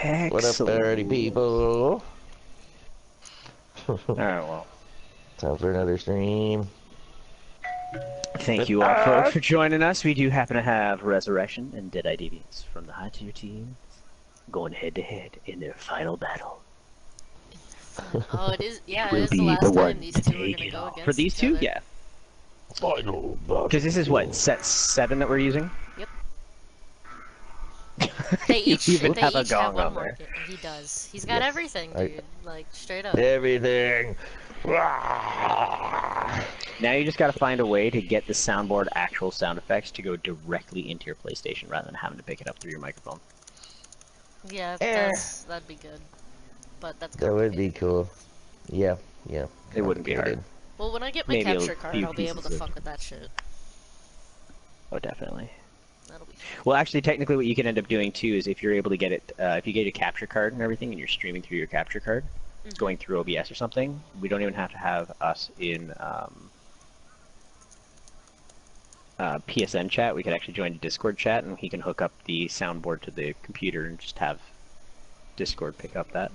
Excellent. What up, party people? Alright, well. Time for another stream. Thank you all for joining us. We do happen to have Resurrection and Deadeye Deviants from the high tier teams going head to head in their final battle. Oh, it is. Yeah, Will it is the be last the time one these to two are take gonna it go off. against For these each two, other. yeah. Final Because this is what, set 7 that we're using? Yep. They You each, even they have a each gong have one on there. market. He does. He's got Yes, everything, dude. Like straight up. Everything. Now you just gotta find a way to get the soundboard actual sound effects to go directly into your PlayStation rather than having to pick it up through your microphone. Yeah, that'd be good. But that's That would be cool. Yeah. It wouldn't be hard. Complicated. Well, when I get my Maybe a capture card, few I'll be able to pieces of- fuck with that shit. Oh, definitely. That'll be. Well, actually, technically, what you can end up doing too is if you're able to get it, if you get a capture card and everything, and you're streaming through your capture card, going through OBS or something, we don't even have to have us in PSN chat. We could actually join Discord chat, and he can hook up the soundboard to the computer and just have Discord pick up that.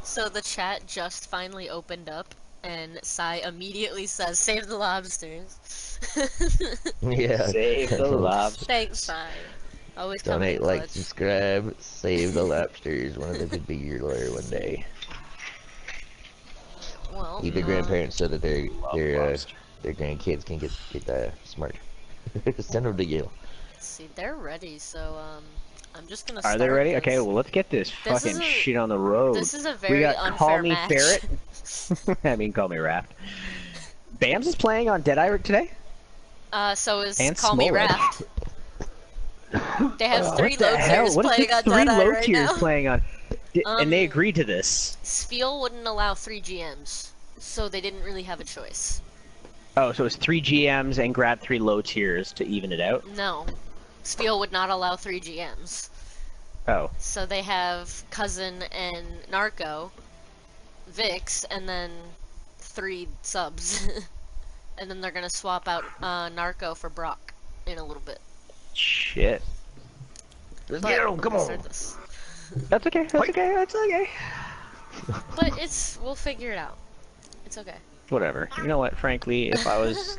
So the chat just finally opened up, and Sai immediately says, "Save the lobsters." Yeah. Save the lobsters. Thanks, Sai. Always coming Donate, in like, clutch. subscribe, save the lobsters. One of them could be your lawyer one day. Well, Either grandparents so that their lobster. grandkids can get smart. Send them to Yale. see, they're ready. So I'm just gonna. Are they start ready? this. Okay, well, let's get this This fucking is a- shit on the road. This is a We very got unfair Call Me match. Ferret. I mean, Call Me Raft. Bams is playing on Deadeye today? So is And Call Me Smollett. Raft. They have three What the low hell? tiers What is playing this on three Deadeye low right tiers now. playing on? And they agreed to this. Spiel wouldn't allow 3 GMs, so they didn't really have a choice. Oh, so it's 3 GMs and grab 3 low tiers to even it out? No, Spiel would not allow 3 GMs. Oh. So they have Cousin and Narco, Vix, and then 3 subs. And then they're gonna swap out Narco for Brock in a little bit. Shit. Let's But get 'em, come we'll on. start this. That's okay, that's okay, that's okay. But we'll figure it out. It's okay. Whatever. You know what, frankly, if I was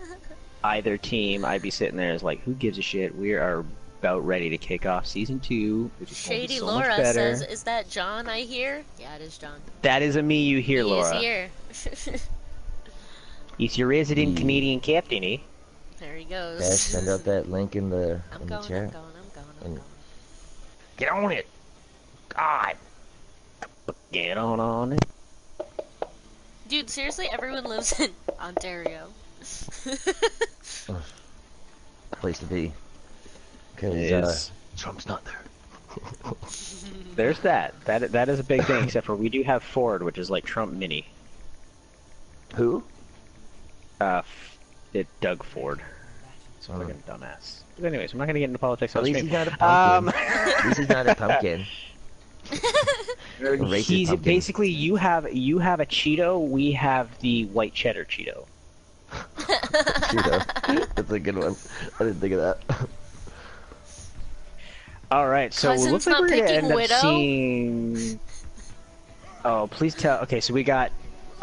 either team, I'd be sitting there as like, who gives a shit? We are about ready to kick off Season 2, which is going to be Shady so Laura much better. says, "Is that John I hear?" Yeah, it is John. That is a me you hear, He Laura. is here. He's your resident Canadian captain, eh? There he goes. Guys, send out that link in the I'm in going, the chat. I'm going. Get on it. God. Get on it. Dude, seriously, everyone lives in Ontario. Place to be. Because Yes. Trump's not there. There's that. That is a big thing, except for we do have Ford, which is like Trump Mini. Who? Doug Ford. So I'm a dumbass. But anyways, I'm not gonna get into politics At on least stream. he's not a pumpkin. At least he's not a pumpkin. Racist He's pumpkin. basically you have a Cheeto, we have the white cheddar Cheeto. Cheeto. That's a good one. I didn't think of that. All right, so it Cousin's looks like not we're gonna picking end up Widow? seeing. Oh, please tell. Okay, so we got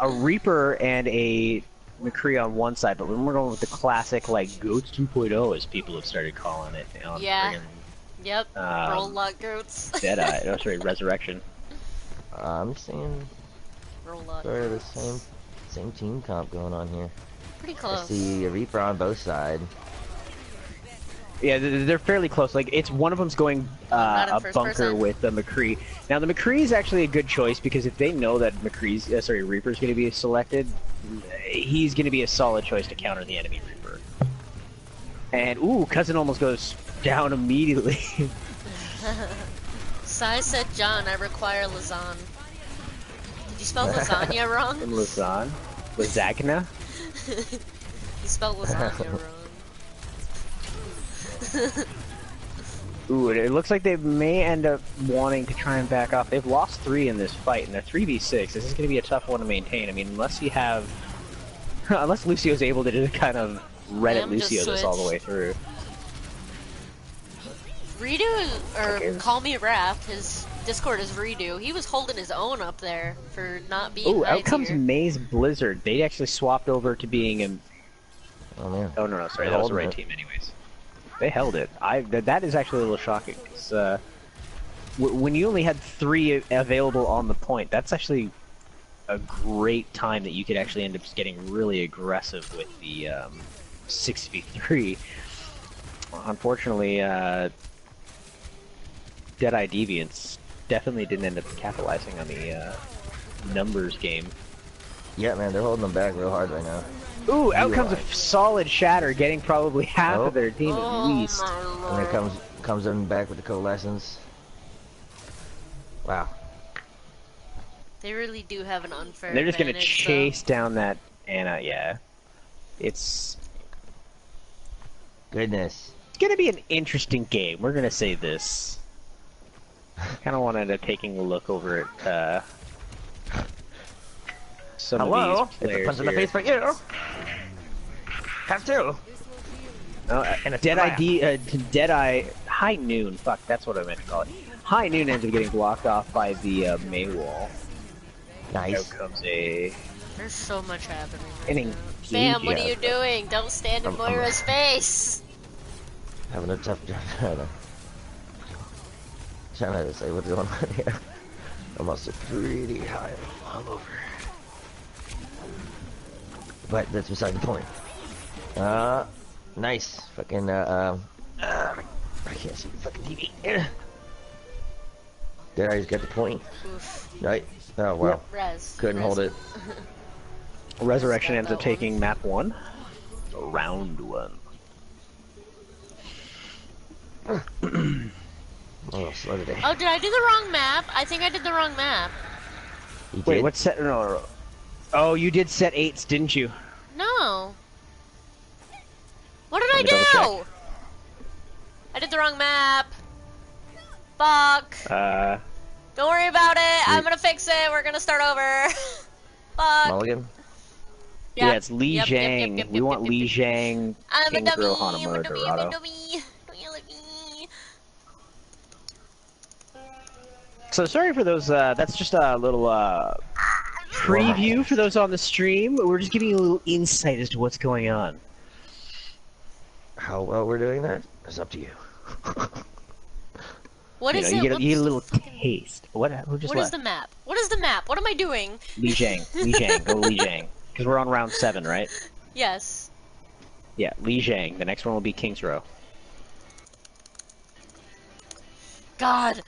a Reaper and a McCree on one side, but then we're going with the classic like Goats 2.0, as people have started calling it. On Yeah. friggin', Yep, roll lot goats. Deadeye. Oh, sorry, Resurrection. I'm seeing Roll lot sort of the goats. same team comp going on here. Pretty I close. see a Reaper on both sides. Yeah, they're fairly close. Like, it's one of them's going Not in a first bunker person. with the McCree. Now, the McCree is actually a good choice because if they know that Reaper's going to be selected, he's going to be a solid choice to counter the enemy Reaper. And ooh, Cousin almost goes down immediately. Sai said, "John, I require lasagna." Did you spell lasagna wrong? Lasagna? You spelled lasagna wrong. Ooh, it looks like they may end up wanting to try and back off. They've lost 3 in this fight, and they're 3v6. This is going to be a tough one to maintain. I mean, unless you have... unless Lucio's able to just kind of Reddit Ram just Lucio this all the way switched. through. Redo, or Okay. Call Me Raph, his Discord is Redo. He was holding his own up there for not being Ooh, high out comes tier. Maze Blizzard. They actually swapped over to being a... Oh man. Oh, no, sorry, They're that was the holding right it. team anyways. They held it. That is actually a little shocking, because when you only had 3 available on the point, that's actually a great time that you could actually end up getting really aggressive with the 6v3. Unfortunately, Deadeye Deviants definitely didn't end up capitalizing on the numbers game. Yeah, man, they're holding them back real hard right now. Ooh, out You comes a are. solid Shatter, getting probably half Oh. of their team at Oh least. my And then lord. comes in back with the coalescence. Wow. They really do have an unfair And they're just gonna advantage, chase down that Anna, yeah. It's Goodness. gonna be an interesting game, we're gonna say this. Kinda wanna end up taking a look over at, some Hello? of these It's a players punch in the here. face for you. Have to. And Deadeye, High Noon, fuck, that's what I meant to call it. High Noon ends up getting blocked off by the May wall. Nice. Out comes a... There's so much happening An right now. engage- Bam, what are yeah. you doing? Don't stand in I'm- Moira's face! Having a tough job trying to say what's going on here. I'm also pretty high all over. But that's beside the point. Nice. Fucking, I can't see the fucking TV. There, I just got the point. Oof. Right? Oh, wow. Res. Couldn't hold it. Resurrection ends up That one. taking map 1. Round 1. Oh, slow today. Oh, did I do the wrong map? I think I did the wrong map. You Wait, did? what set? No. Oh, you did set 8s, didn't you? No. What did Let me double I do? I did the wrong map. Fuck. Don't worry about it. I'm gonna fix it. We're gonna start over. Fuck. Mulligan? Yeah, it's Li Yep, Zhang. yep, We yep, want yep, Li yep. Zhang, I'm a King's dummy. Row, I'm a Hanamura, dummy. I'm a Dorado. dummy. Don't yell at me. So sorry for those, that's just a little, preview for those on the stream. We're just giving you a little insight as to what's going on. How well we're doing that is up to you. What You is know, it? you get a little Fucking- taste. What? Who just What is left? the map? What is the map? What am I doing? Li Zhang. Li Zhang. Go Li Zhang. Because we're on round 7, right? Yes. Yeah, Li Zhang. The next one will be King's Row. God.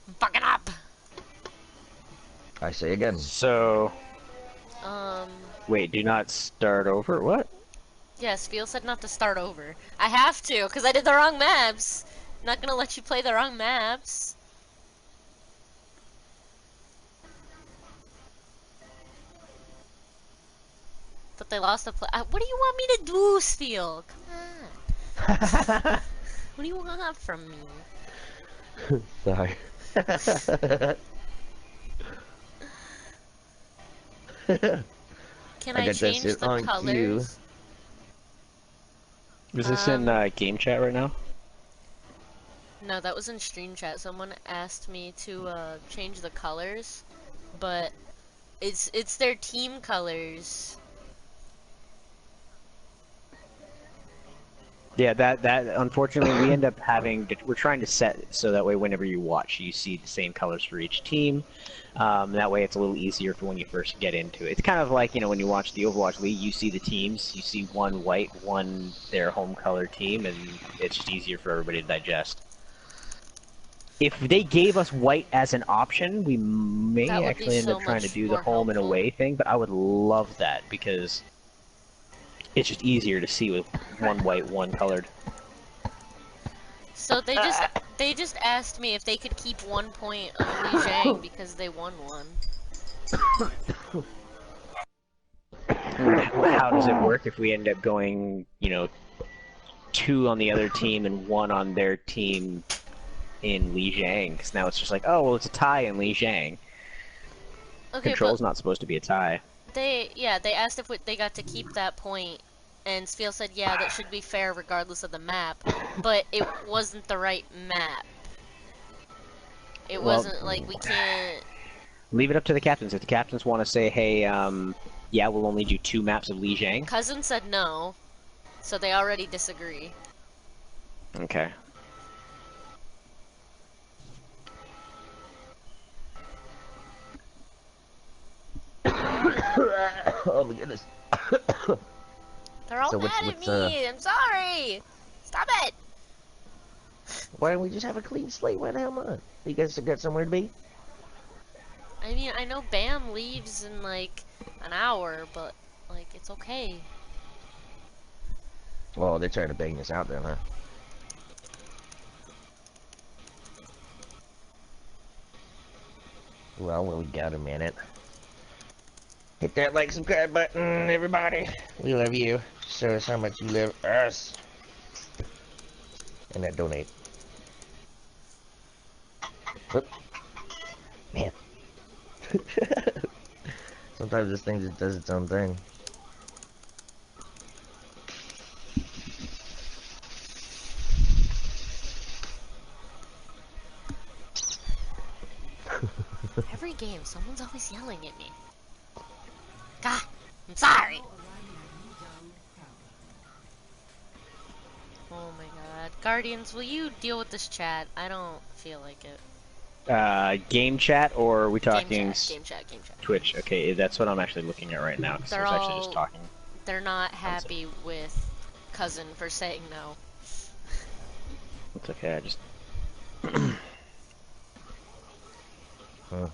I'm fucking up. I say again. So, Um. wait, do not start over? What? Yes, Phil said not to start over. I have to, because I did the wrong maps. I'm not gonna let you play the wrong maps. But they lost the play. What do you want me to do, Steel? Come on. What do you want from me? Sorry. Can I I got that change shit the on colors? cue. Is this in game chat right now? No, that was in stream chat. Someone asked me to change the colors, but it's their team colors. Yeah, that unfortunately we end up having to, we're trying to set it so that way whenever you watch you see the same colors for each team. That way it's a little easier for when you first get into it. It's kind of like, you know, when you watch the Overwatch League, you see the teams, you see one white, one their home color team, and it's just easier for everybody to digest. If they gave us white as an option, we may That would be actually end so up trying to much do the more home and helpful. away thing, but I would love that because it's just easier to see with one white, one colored. So they just asked me if they could keep 1 point of Li Zhang because they won one. How does it work if we end up going, you know, 2 on the other team and 1 on their team in Li Zhang? Because now it's just like, oh, well, it's a tie in Li Zhang. Okay, Control's but not supposed to be a tie. they asked if they got to keep that point, And Spiel said, yeah, that should be fair regardless of the map, but it wasn't the right map. It Well, wasn't like we can't... Leave it up to the captains. If the captains want to say, hey, yeah, we'll only do 2 maps of Lijiang. Cousin said no, so they already disagree. Okay. Oh my goodness. They're all So mad at me! I'm sorry! Stop it! Why don't we just have a clean slate? Why the hell not? You guys got somewhere to be? I mean, I know Bam leaves in like an hour, but like, it's okay. Well, they're trying to bang this out then, huh? Well, we got a minute. Hit that like, subscribe button, everybody. We love you. Show us how much you love us. And that donate. Whoop. Man. Sometimes this thing just does its own thing. Every game, someone's always yelling at me. God, I'm sorry! Oh my god. Guardians, will you deal with this chat? I don't feel like it. Game chat, or are we Game talking chat. Twitch? Okay, that's what I'm actually looking at right now, because I was actually just talking. They're not happy with Cousin for saying no. It's okay, I just... Huh.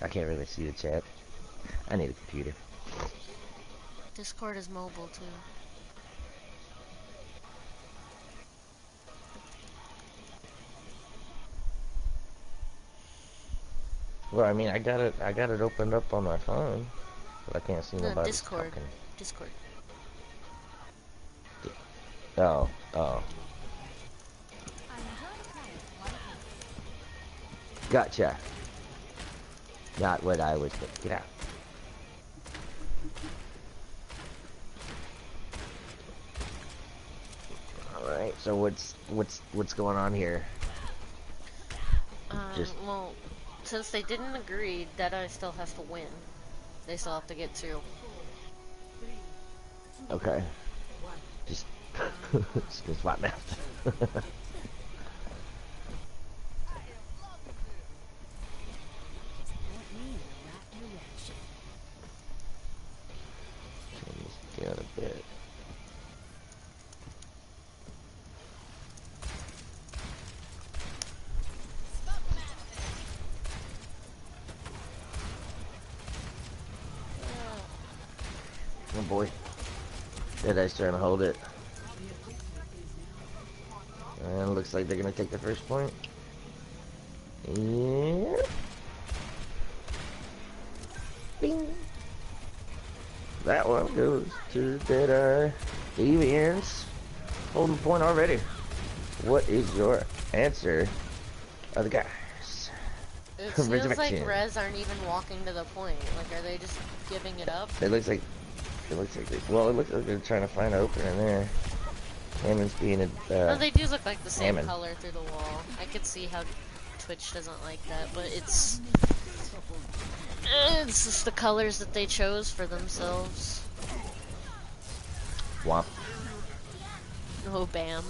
I can't really see the chat. I need a computer. Discord is mobile too. Well, I mean, I got it opened up on my phone, but I can't see No, nobody Discord. talking. Discord. Oh. Gotcha. Not what I was thinking. Get out. All right. So what's going on here? Well, since they didn't agree, Deadeye still has to win. They still have to get 2. Okay. Just swap maps. Down a bit. Oh boy. Deadeye's trying to hold it. And it looks like they're gonna take the first point. Yeah. Bing. That one goes to Deadeye Deviants. Holding point already. What is your answer, other guys? It feels like Resurrection. Rez aren't even walking to the point. Like, are they just giving it up? It looks like well, it looks like they're trying to find an opening there. Hammon's being a No, they do look like the same Hammond. color through the wall. I could see how Twitch doesn't like that, but it's just the colors that they chose for themselves. Womp. Oh, Bam.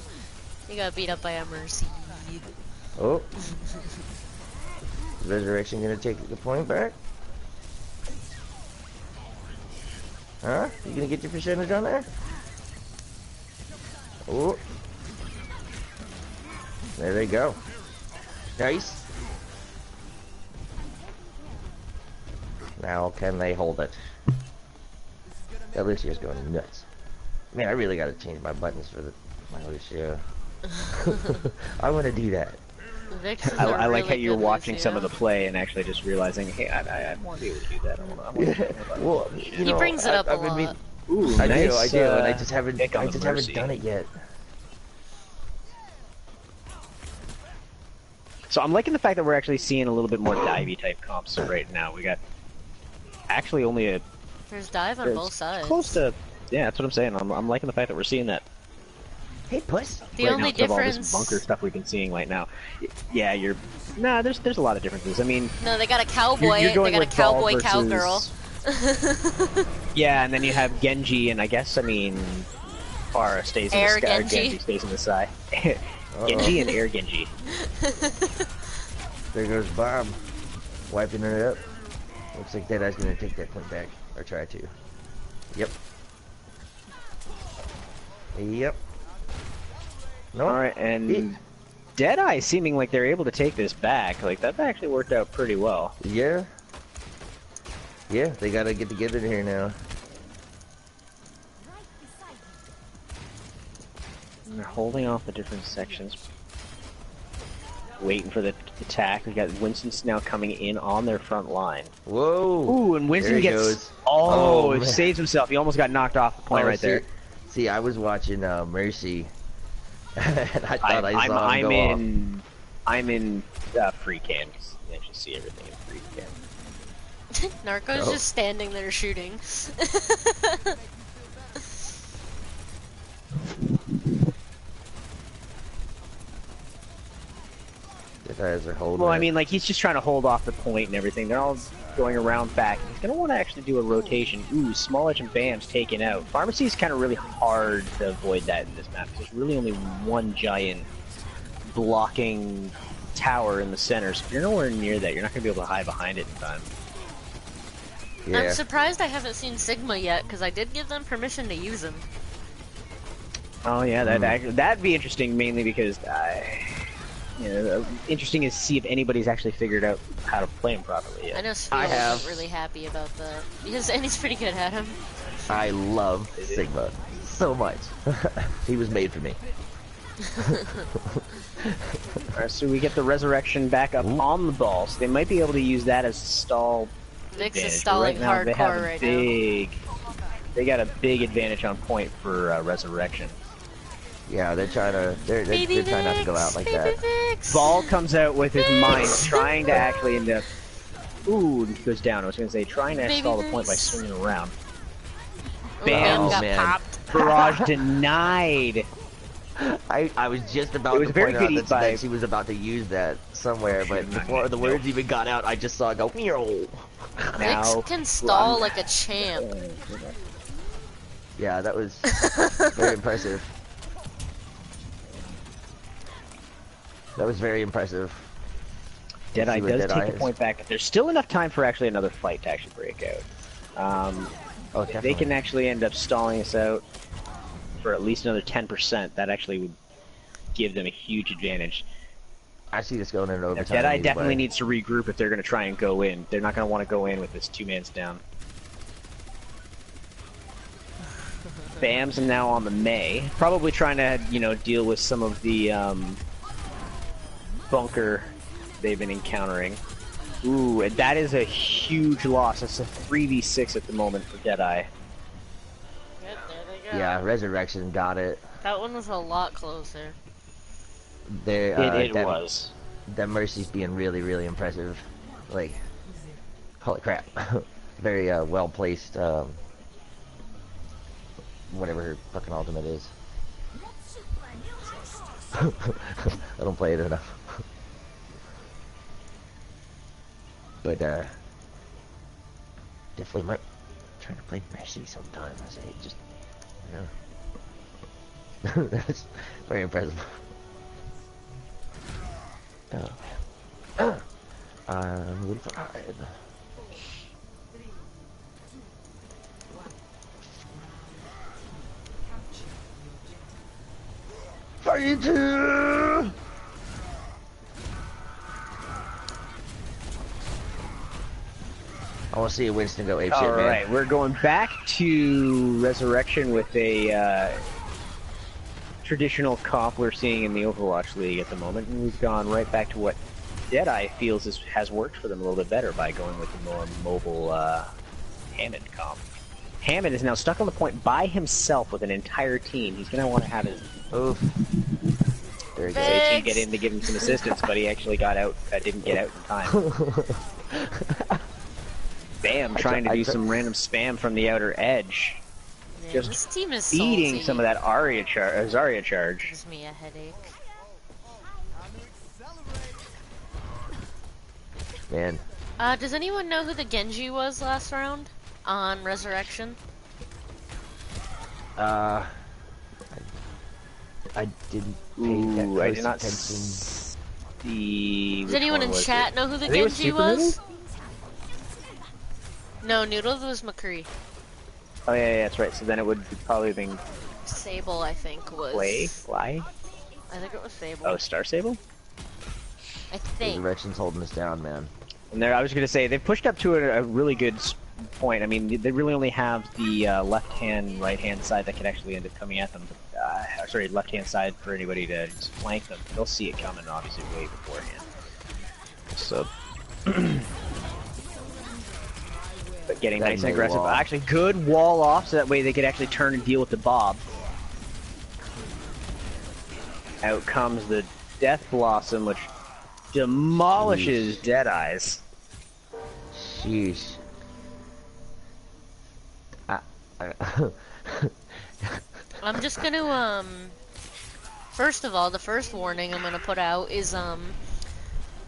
You got beat up by a Mercy. Oh. Is Resurrection gonna take the point back? Huh? You gonna get your percentage on there? Oh. There they go. Nice. Now can they hold it? Alicia's going nuts. Man, I really gotta change my buttons for my Alicia. I wanna do that. I like how you're watching some of the play and actually just realizing, hey, I want to be able to do that. I want to Well, you He know, brings it up a I've been lot. Ooh, I nice, do, and I just haven't pick on the haven't Mercy. done it yet. So I'm liking the fact that we're actually seeing a little bit more divey type comps right now. We got actually only a There's dive on It's both sides. close to, yeah, that's what I'm saying. I'm liking the fact that we're seeing that. Hey, puss. The right only now, 'cause of all this difference. bunker stuff we've been seeing right now. Yeah, there's a lot of differences. I mean, No, they got a cowboy. you're They going got a with Gaul cowboy versus- cowgirl. yeah, and then you have Genji, and I guess Pharah stays in Air the sky. Genji. Genji stays in the side. Genji and Air Genji. There goes Bob, wiping it up. Looks like Deadeye's gonna take that point back, or try to. Yep. Yep. No. All right, and Deadeye seeming like they're able to take this back. Like that actually worked out pretty well. Yeah. Yeah, they gotta get together here now. And they're holding off the different sections. Waiting for the attack. We got Winston's now coming in on their front line. Whoa! Ooh, and Winston There he gets. goes. Oh, Oh, man. saves himself. He almost got knocked off the point right there. See, I was watching Mercy, and I thought I saw him I'm go in. I'm in free cam. You actually see everything in free cam. Narco's Oh. just standing there shooting. off. Guys are holding. Well, I it. mean, like he's just trying to hold off the point and everything. They're all going around back. He's gonna want to actually do a rotation. Ooh, Small Edge and Bam's taken out. Pharmacy is kind of really hard to avoid that in this map. There's really only one giant blocking tower in the center. So if you're nowhere near that, you're not gonna be able to hide behind it in time. yeah. I'm surprised I haven't seen Sigma yet, because I did give them permission to use him. Oh yeah, that'd be interesting mainly because interesting is to see if anybody's actually figured out how to play him properly yet. I know I Sphere have. wasn't really happy about that. Because Andy's pretty good at him. I love Sigma so much. He was made for me. Alright, so we get the Resurrection back up on the ball, so they might be able to use that as a stall. Vix advantage. is stalling But right now, they have hardcore a right now. big, They got a big advantage on point for Resurrection. Yeah, they're trying to. They're trying not to go out like that. Vix! Ball comes out with his mind, trying to actually end up. Ooh, he goes down. I was going to say, trying to Baby stall the point by Vix. swinging around. Oh, Bam, got man. popped. Barrage denied. I was just It about was to a very point out good that eat by- he was about to use that somewhere, but before the words even got out, I just saw it go. Meow. Now, Vix can stall like a champ. Yeah, that was very impressive. That was very impressive. Deadeye See what does Deadeye take a is. point back, but there's still enough time for actually another fight to actually break out. Oh, If they definitely. can actually end up stalling us out for at least another 10%, that actually would give them a huge advantage. I see this going into Now, overtime. Deadeye either definitely way. needs to regroup if they're going to try and go in. They're not going to want to go in with this 2-man's down. Bam's now on the May, probably trying to, deal with some of the bunker they've been encountering. Ooh, and that is a huge loss. It's a 3v6 at the moment for Deadeye. Yep, there they go. Yeah, Resurrection got it. That one was a lot closer. They, It that, was. That Mercy's being really, really impressive. Like, holy crap. Very well placed. Whatever her fucking ultimate is. I don't play it enough. But definitely trying to play Mercy sometime. I say just that's very impressive. I'm with pride. Fighter! I want to see Winston go apeshit, man. Alright, we're going back to Resurrection with a traditional comp we're seeing in the Overwatch League at the moment, and we've gone right back to what Deadeye feels has worked for them a little bit better by going with the more mobile Hammond comp. Hammond is now stuck on the point by himself with an entire team. He's going to want to have his Oof. There he goes. say to get in to give him some assistance, but he actually got out, didn't get out in time. spam, trying to do some random spam from the outer edge. Man, Just this team is eating salty. some of that Zarya charge. Gives me a headache. Man. Does anyone know who the Genji was last round on Resurrection? I didn't pay that Ooh, I did not attention. see. Does anyone in chat know who the Genji was? No, Noodles was McCree. Oh yeah, that's right. So then it would probably have been Sable, I think, was. Fly? I think it was Sable. Oh, Star Sable? I think. Resurrection's holding us down, man. And there, I was gonna say they've pushed up to a really good point. I mean, they really only have the left hand, right hand side that could actually end up coming at them. Sorry, left hand side for anybody to just flank them. They'll see it coming, obviously, way beforehand. So, but getting That nice and mega aggressive. wall. Actually, good wall off, so that way they could actually turn and deal with the Bob. Out comes the Death Blossom, which demolishes Deadeye's. Sheesh. I'm just gonna, first of all, the first warning I'm gonna put out is,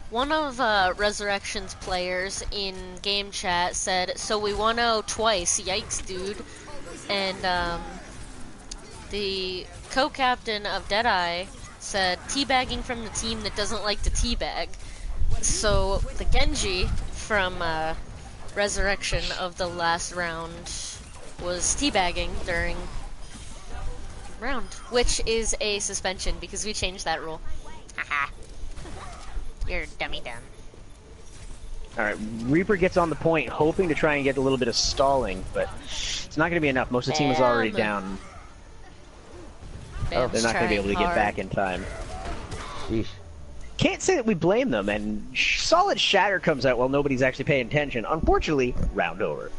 one of, Resurrection's players in game chat said, "So we 1-0 twice, yikes, dude." And, the co-captain of Deadeye said, "Teabagging from the team that doesn't like to teabag." So, the Genji from, Resurrection of the last round was teabagging during round, which is a suspension because we changed that rule. Haha. You're a dummy dumb. Alright, Reaper gets on the point, hoping to try and get a little bit of stalling, but it's not going to be enough. Most of the team is already down. Bam's They're not going to be able to get hard. back in time. Sheesh. Can't say that we blame them, and solid shatter comes out while nobody's actually paying attention. Unfortunately, round over.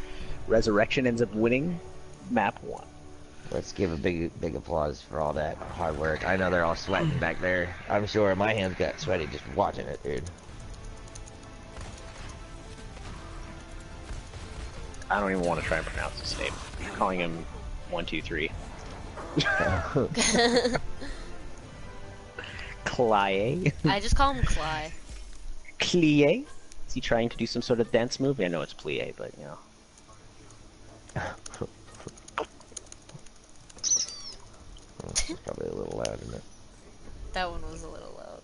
Resurrection ends up winning map 1. Let's give a big applause for all that hard work. I know they're all sweating back there. I'm sure my hands got sweaty just watching it, dude. I don't even want to try and pronounce his name. I'm calling him 123. Clie? I just call him Cly. Clie? Is he trying to do some sort of dance move? I know it's plie, but you know. It's probably a little loud, isn't it? That one was a little loud.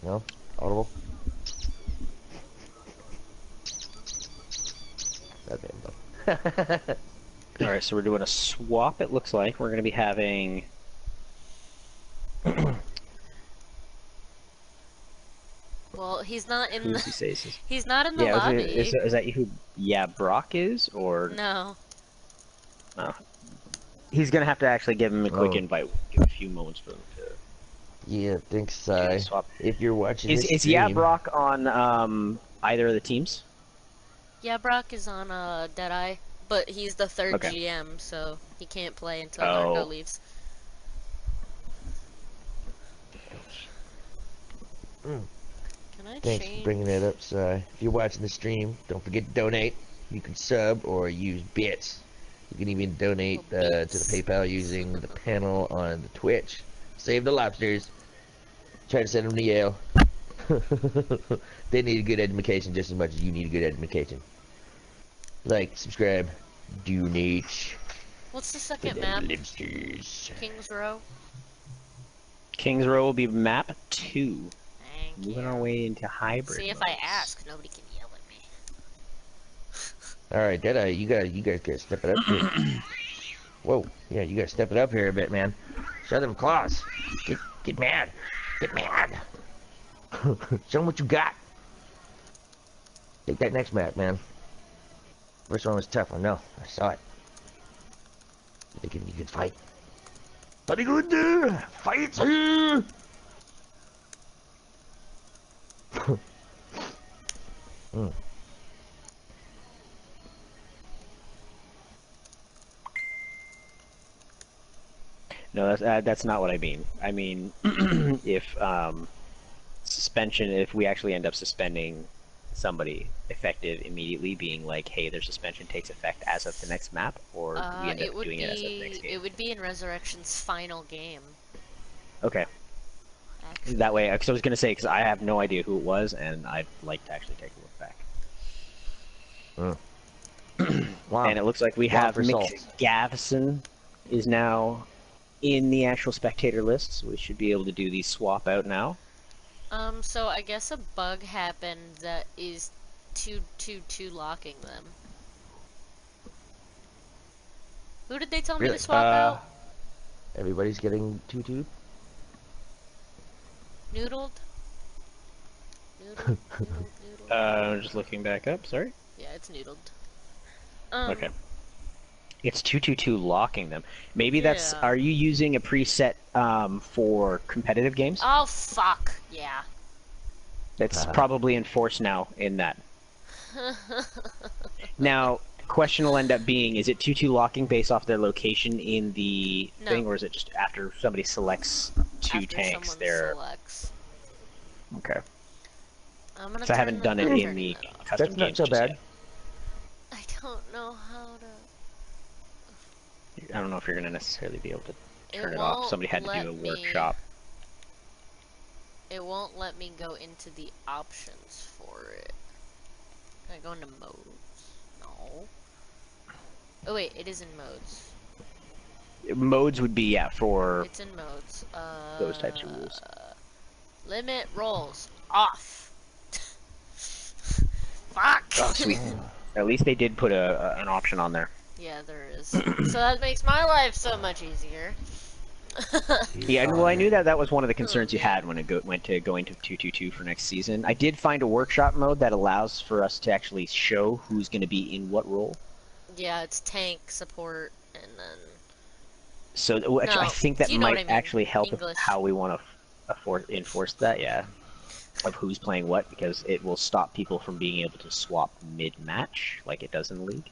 No? Audible? Okay. Alright, so we're doing a swap, it looks like. We're going to be having... Well, he's not in Who the. does he say is his- He's not in the Yeah, lobby. is that who... Yeah, Brock is? Or... No. No. He's going to have to actually give him a quick Oh. invite. Give a few moments for him to... Yeah, thanks, swap. if you're watching Is this Yeah stream, Brock on either of the teams? Yeah, Brock is on Deadeye, but he's the third Okay. GM, so he can't play until Oh. Narco leaves. Can I thanks change? for bringing that up, Si. If you're watching the stream, don't forget to donate. You can sub or use bits. You can even donate Oh, to bits. the PayPal using the panel on the Twitch. Save the lobsters. Try to send them to Yale. They need a good education just as much as you need a good education. Like, subscribe, donate. What's the For second them map? lobsters. Kings Row? Kings Row will be map 2. Thank Moving you. our way into hybrid. See, if I ask, nobody can yell at me. Alright, Deadeye, you guys gotta step it up here. Whoa, yeah, you gotta step it up here a bit, man. Show them claws. Get mad. Get mad. Show them what you got. Take that next map, man. First one was a tough one. No, I saw it. You think you could fight? What are you gonna do? Fight! No, that's not what I mean. I mean, if suspension, if we actually end up suspending somebody effective immediately, being like, hey, their suspension takes effect as of the next map, or do we end up doing it as of the next game? It would be in Resurrection's final game. Okay. Actually. That way, because I was going to say, because I have no idea who it was, and I'd like to actually take a look back. Wow. And it looks like we have Mick Gavison is now in the actual spectator list, so we should be able to do the swap out now. So I guess a bug happened that is 2-2-2 locking them. Who did they tell me to swap out? Everybody's getting 2-2. Noodled? Noodled? I'm just looking back up, sorry. Yeah, it's noodled. Okay. It's 2-2-2 locking them. Maybe that's... Are you using a preset for competitive games? Oh, fuck. Yeah. That's probably enforced now in that. Now, question will end up being, is it 2-2 locking based off their location in the thing, or is it just after somebody selects two tanks there? Selects. Okay. So I haven't done it in the custom That's not games so bad. Yet. I don't know how to... I don't know if you're going to necessarily be able to turn it off. Somebody had to do a workshop. It won't let me go into the options for it. Can I go into modes? No. Oh wait, it is in modes. Modes would be, yeah, for... It's in modes. Those types of rules. Limit rolls. Off. Fuck! Oh, sweet. At least they did put an option on there. Yeah, there is. So that makes my life so much easier. Yeah, well, I knew that was one of the concerns you had when it went to going to 2-2-2 for next season. I did find a workshop mode that allows for us to actually show who's going to be in what role. Yeah, it's tank, support, and then... So, actually, I think that might actually help with how we want to enforce that, yeah. Of who's playing what, because it will stop people from being able to swap mid-match, like it does in the league.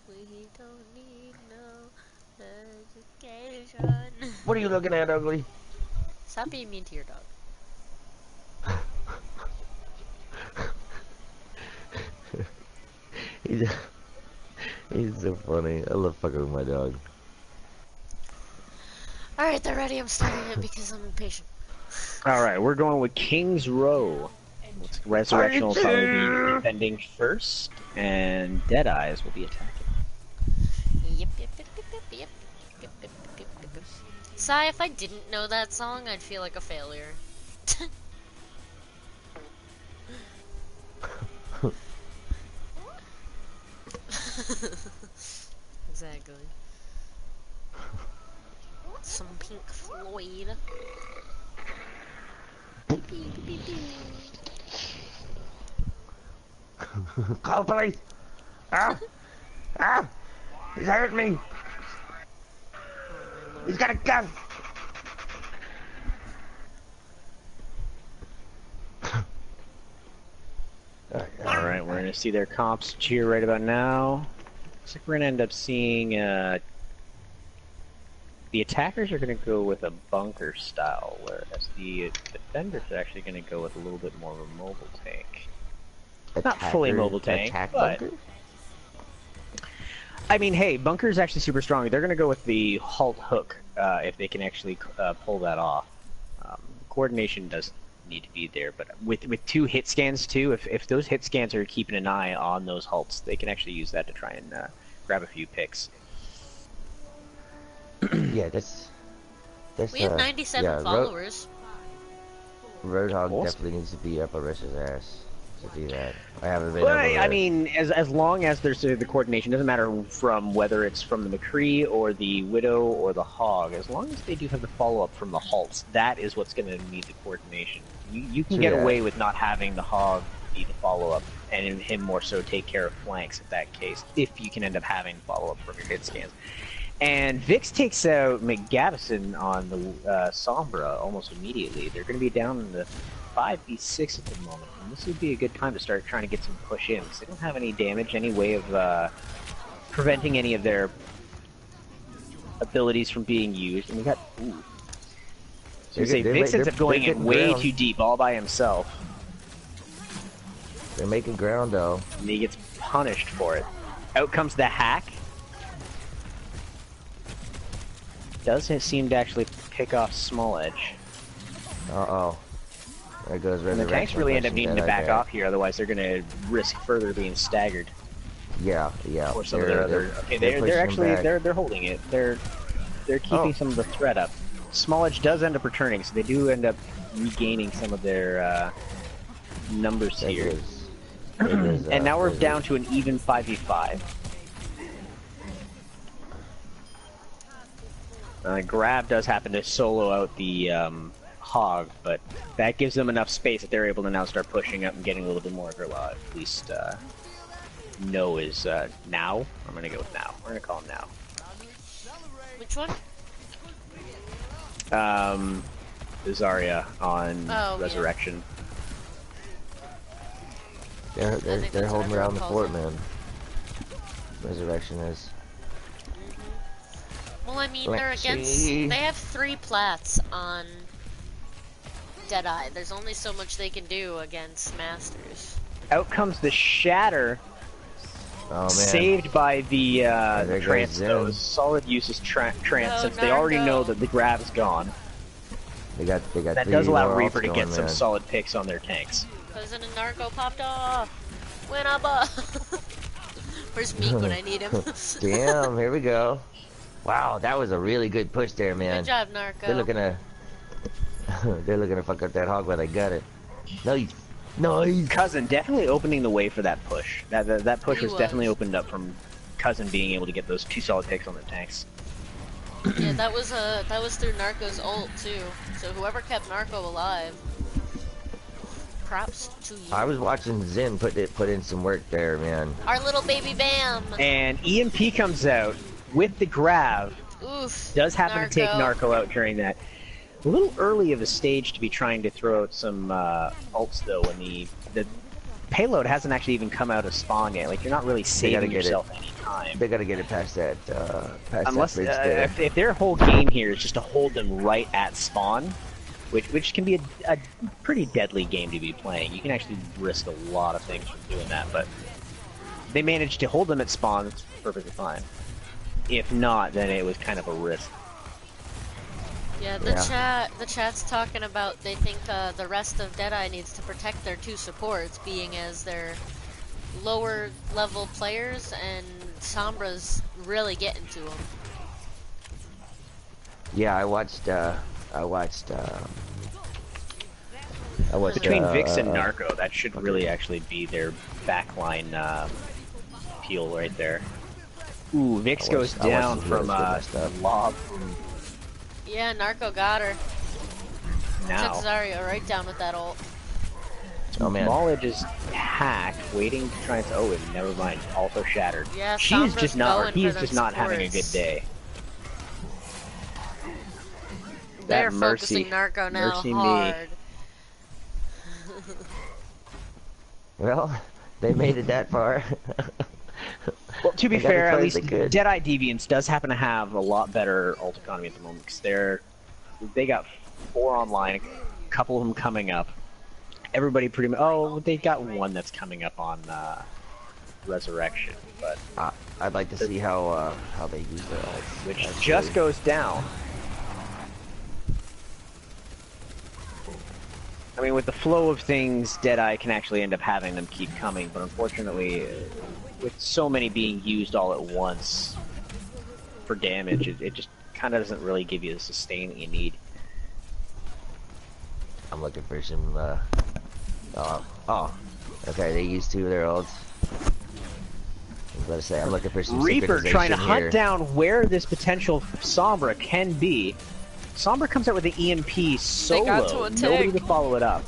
We don't need no education. What are you looking at, ugly? Stop being mean to your dog. He's so funny. I love fucking with my dog. Alright, they're ready. I'm starting it because I'm impatient. Alright, we're going with King's Row. Resurrection will probably be defending first, and Deadeyes will be attacking. Yep. Sai, if I didn't know that song, I'd feel like a failure. Exactly. Some Pink Floyd. Call police! Ah! Ah! He's hurt me! He's got a gun! Alright, we're gonna see their comps cheer right about now. Looks like we're gonna end up seeing, the attackers are gonna go with a bunker style, whereas the defenders are actually gonna go with a little bit more of a mobile tank. Not fully mobile tank, but... Bunker? I mean, hey, bunker is actually super strong. They're gonna go with the halt hook, if they can actually pull that off. Coordination does need to be there, but with two hit scans too, if those hit scans are keeping an eye on those halts, they can actually use that to try and grab a few picks. Yeah, that's we have 97 followers. Roadhog definitely needs to be up Arissa's ass to do that. I haven't been. Well, I mean, as long as there's the coordination, doesn't matter from whether it's from the McCree or the Widow or the Hog. As long as they do have the follow up from the halts, that is what's going to need the coordination. You can get away with not having the Hog be the follow up, and him more so take care of flanks in that case, if you can end up having follow up from your hit scans. And Vix takes out McGavison on the Sombra almost immediately. They're going to be down in the 5v6 at the moment, and this would be a good time to start trying to get some push in, because they don't have any damage, any way of preventing any of their abilities from being used. And we got. Ooh. So say Vix ends up going in way too deep all by himself. They're making ground though. And he gets punished for it. Out comes the hack. Doesn't seem to actually pick off Small Edge. Uh-oh. There goes Resurrection. And the tanks really end up needing to back off here, otherwise they're going to risk further being staggered. Yeah. Or some of their other. Okay, they're actually they're holding it. They're keeping some of the threat up. Small Edge does end up returning, so they do end up regaining some of their numbers here. And now we're down to an even 5v5. Grab does happen to solo out the Hog, but that gives them enough space that they're able to now start pushing up and getting a little bit more aggro. Well, at least No is Now. I'm gonna go with Now. We're gonna call him Now. Which one? Zarya on Resurrection. Yeah. They're holding around the fort, man. Resurrection is. Well, I mean, they're against. They have 3 plats on Deadeye. There's only so much they can do against Masters. Out comes the Shatter. Oh man. Saved by the trance. Solid use is trance since they already know that the grab is gone. They got. That does allow Reaper to get some solid picks on their tanks. Cousin and Narco popped off. Win up. Where's Meek when I need him? Damn, here we go. Wow, that was a really good push there, man. Good job, Narco. They're looking to fuck up that Hog, but they got it. Nice. Cousin definitely opening the way for that push. That push was definitely opened up from Cousin being able to get those 2 solid picks on the tanks. Yeah, that was through Narco's ult too. So whoever kept Narco alive, props to you. I was watching Zin put in some work there, man. Our little baby Bam. And EMP comes out with the grab. Oof. Does happen to take Narco out during that. A little early of a stage to be trying to throw out some ults though, when the payload hasn't actually even come out of spawn yet. Like, you're not really saving yourself any time. They gotta get it past that. Unless if their whole game here is just to hold them right at spawn, which can be a pretty deadly game to be playing. You can actually risk a lot of things from doing that, but they managed to hold them at spawn. It's perfectly fine. If not, then it was kind of a risk. Yeah, the chat's talking about they think the rest of Deadeye needs to protect their 2 supports, being as they're lower level players, and Sombra's really getting to them. Yeah, I watched between Vix and Narco, that should really actually be their backline peel right there. Ooh, Vix goes down from lob. Yeah, Narco got her. Now. Took Zarya right down with that ult. Oh man. Knowledge is hacked, waiting to try and. Oh, and never mind. Also shattered. Yeah, she's just not. He's just not supports. having a good day. They're focusing Narco now hard. Well, they made it that far. Well, to be fair, at least Deadeye Deviants does happen to have a lot better ult economy at the moment, because they got 4 online, a couple of them coming up. Everybody pretty much. Oh, they got 1 that's coming up on Resurrection, but I'd like to see how they use their ult, which just goes down. I mean, with the flow of things, Deadeye can actually end up having them keep coming, but unfortunately, with so many being used all at once for damage, it just kind of doesn't really give you the sustain that you need. I'm looking for some, okay, they used 2 of their ults. I was about to say, I'm looking for some Reaper trying to hunt down where this potential Sombra can be. Sombra comes out with the EMP solo, nobody to follow it up.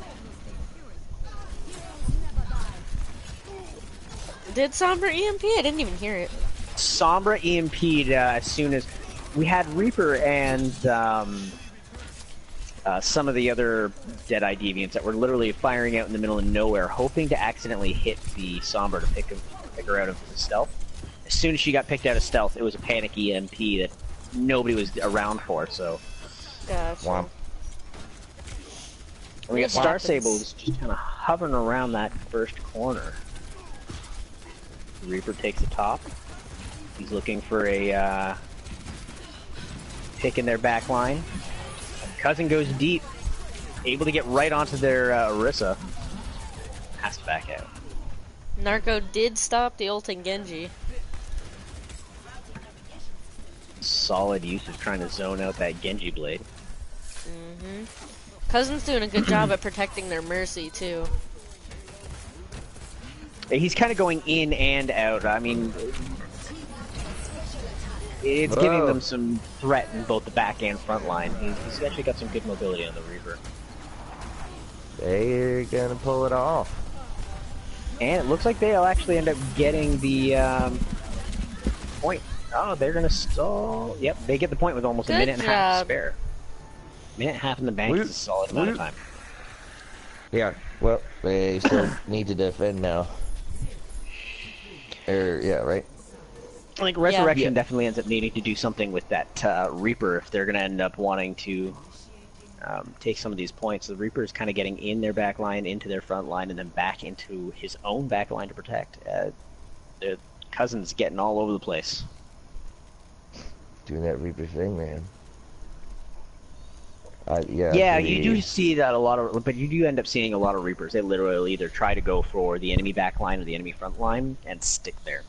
Did Sombra EMP? I didn't even hear it. Sombra EMP'd as soon as we had Reaper and some of the other Deadeye Deviants that were literally firing out in the middle of nowhere, hoping to accidentally hit the Sombra to pick her out of the stealth. as soon as she got picked out of stealth, it was a panic EMP that nobody was around for, so... Gotcha. Womp. And we got Star Sable's just kind of hovering around that first corner. Reaper takes the top. He's looking for a pick in their back line. Cousin goes deep, able to get right onto their Orisa. Has to back out. Narco did stop the ult in Genji. Solid use of trying to zone out that Genji blade. Mm-hmm. Cousin's doing a good job at protecting their Mercy, too. He's kind of going in and out. I mean, it's giving them some threat in both the back and front line. He's actually got some good mobility on the Reaper. They're gonna pull it off. And it looks like they'll actually end up getting the point. Oh, they're gonna stall. Yep, they get the point with almost a minute and a half to spare. Minute and a half in the bank is a solid amount of time. Yeah, well, they still need to defend now. Yeah, right? I think Resurrection definitely ends up needing to do something with that Reaper if they're going to end up wanting to take some of these points. The Reaper is kind of getting in their back line, into their front line, and then back into his own back line to protect. The Cousin's getting all over the place. Doing that Reaper thing, man. Yeah, you do see that a lot of, but you do end up seeing a lot of Reapers. They literally either try to go for the enemy back line or the enemy front line and stick there.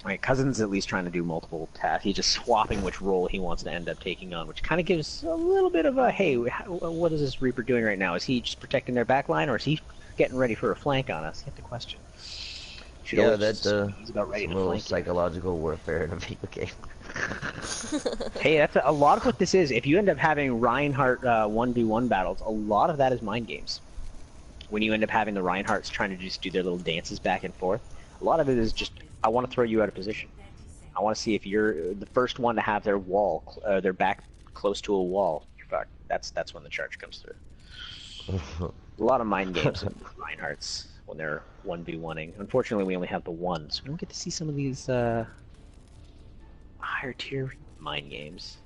Right, Cousin's at least trying to do multiple tasks. He's just swapping which role he wants to end up taking on, which kind of gives a little bit of a, hey, what is this Reaper doing right now? Is he just protecting their back line, or is he getting ready for a flank on us? Get the question. Yeah, that's he's about ready to little flank psychological warfare in a video game. Hey, that's a lot of what this is. If you end up having Reinhardt 1v1 battles, a lot of that is mind games. When you end up having the Reinhardts trying to just do their little dances back and forth, a lot of it is just, I want to throw you out of position. I want to see if you're the first one to have their wall, their back close to a wall. You're fucked. That's when the charge comes through. A lot of mind games with Reinhardts when they're 1v1ing. Unfortunately, we only have the one, so we don't get to see some of these higher tier mind games.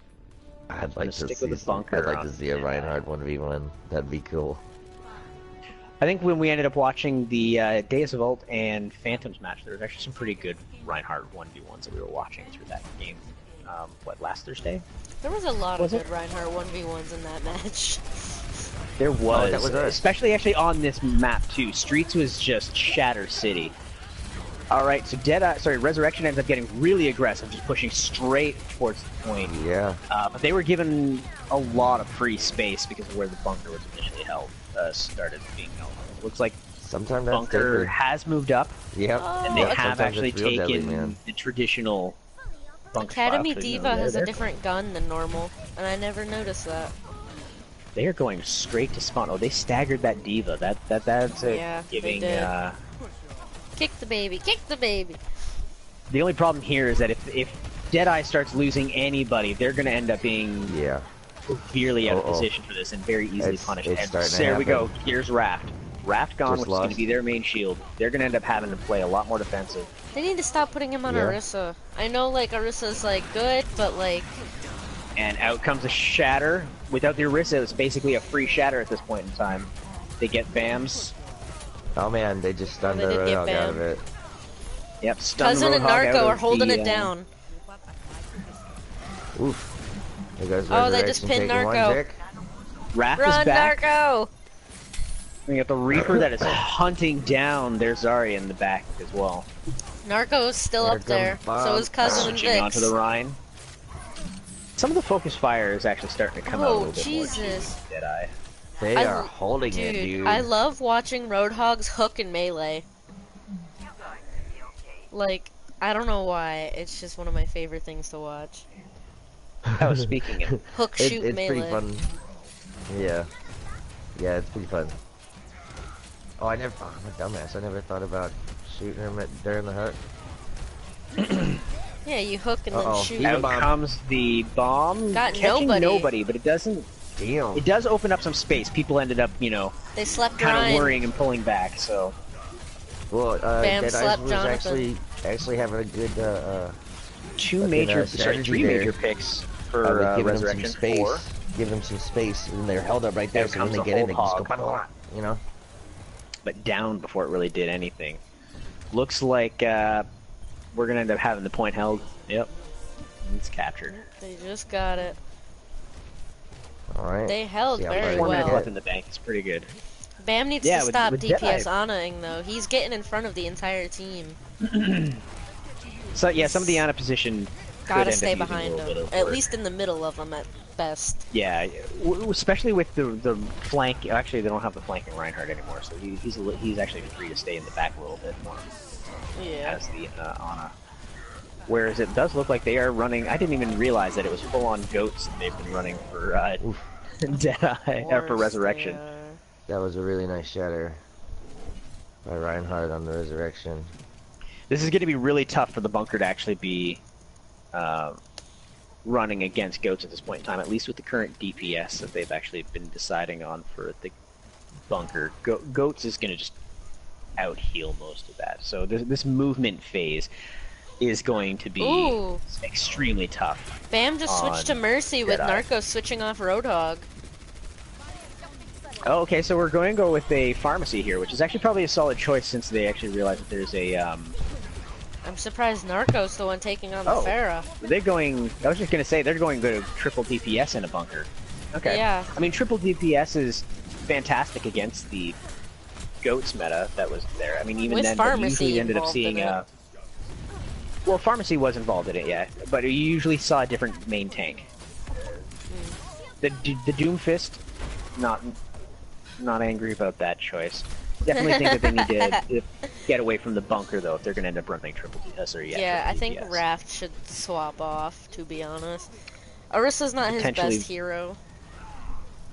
I'd like to stick with the bunker. I'd like to see a Reinhardt 1v1. That'd be cool. I think when we ended up watching the Deus of Ult and Phantoms match, there was actually some pretty good Reinhardt 1v1s that we were watching through that game. Last Thursday? There was a lot of good Reinhardt 1v1s in that match. There was, that was especially actually on this map too. Streets was just Shatter City. Alright, so Resurrection ends up getting really aggressive, just pushing straight towards the point. Yeah. But they were given a lot of free space because of where the bunker was initially held, started being held. It looks like sometimes bunker has moved up. Yep. And they have actually taken the traditional bunker. Academy Diva has a different gun than normal, and I never noticed that. They are going straight to spawn. Oh, they staggered that Diva. That's giving. Kick the baby, kick the baby. The only problem here is that if Deadeye starts losing anybody, they're going to end up being severely out of position for this and very easily punished. And there we go. Here's Raft. Raft gone, which is going to be their main shield. They're going to end up having to play a lot more defensive. They need to stop putting him on Orisa. I know, like, Orisa's, like, good, but, like... And out comes a Shatter. Without the Orisa, it's basically a free Shatter at this point in time. They get BAMs. Oh man, they just stunned the Roadhog out of it. Yep, stunned Cousin and Narco are holding it down. Oof. There goes they just pinned Narco. Wrath is back. Narco! We got the Reaper that is hunting down their Zarya in the back as well. Narco's still up there. So is Cousin and Vix. Onto the Rhine. Some of the focus fire is actually starting to come out a little bit more. Deadeye. They are holding it, dude. I love watching Roadhogs hook and melee. Like, I don't know why. It's just one of my favorite things to watch. I was speaking of hook, shoot, it's melee. Pretty fun. Yeah. Yeah, it's pretty fun. Oh, I'm a dumbass. I never thought about shooting him during the hook. Yeah, you hook and then shoot. Out comes the bomb. Got catching nobody, but it doesn't. Damn. It does open up some space. People ended up, they slept kind of worrying and pulling back. So. Well, Bam Deadeye slept was Jonathan. actually actually having a good Two fucking, major, sorry, strategy three there. major picks With for giving them some Resurrection. space, 4. give them some space, and they're held up right there. There So when comes they a get in, they whole can just go, hog. blah, blah, blah, you know. But down before it really did anything. Looks like we're gonna end up having the point held. Yep, it's captured. They just got it. All right. They held See how very far they 4 minutes well. left in the bank. It's pretty good. Bam needs Yeah, to with stop Deadeye. DPS Ana-ing though. He's getting in front of the entire team. So yeah, some of the Ana position could Gotta end stay up using a behind little bit him. of At work. least in the middle of them at best. Yeah, especially with the flank. Actually, they don't have the flanking Reinhardt anymore, so he's actually free to stay in the back a little bit more Yeah. as the Ana. Whereas it does look like they are running. I didn't even realize that it was full-on goats that they've been running for Deadeye or for Resurrection. That was a really nice shatter by Reinhardt on the Resurrection. This is going to be really tough for the bunker to actually be running against goats at this point in time, at least with the current DPS that they've actually been deciding on for the bunker. Goats is going to just out-heal most of that. So this movement phase is going to be extremely tough. Bam just switched to Mercy with Narco switching off Roadhog. Oh, okay, so we're going to go with a pharmacy here, which is actually probably a solid choice since they actually realize that there's a I'm surprised Narco's the one taking on the Pharah. They're going. I was just gonna say they're going to go to triple DPS in a bunker. Okay. Yeah. I mean, triple DPS is fantastic against the goats meta that was there. I mean, even with then, Pharmacy you usually ended up seeing well, pharmacy was involved in it, yeah, but you usually saw a different main tank. The Doomfist, not angry about that choice. Definitely think that they need to get away from the bunker, though, if they're going to end up running triple DPS. Yeah, I think Raft should swap off, to be honest. Orisa's not his best hero.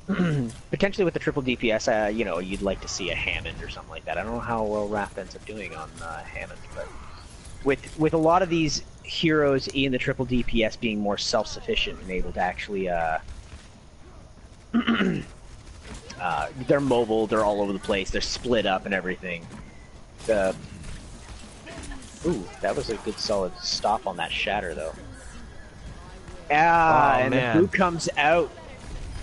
Potentially with the triple DPS, you know, you'd like to see a Hammond or something like that. I don't know how well Raft ends up doing on Hammond, but with a lot of these heroes in the triple DPS being more self-sufficient and able to actually they're mobile, they're all over the place, they're split up and everything. Ooh, that was a good solid stop on that shatter though. And the boot comes out.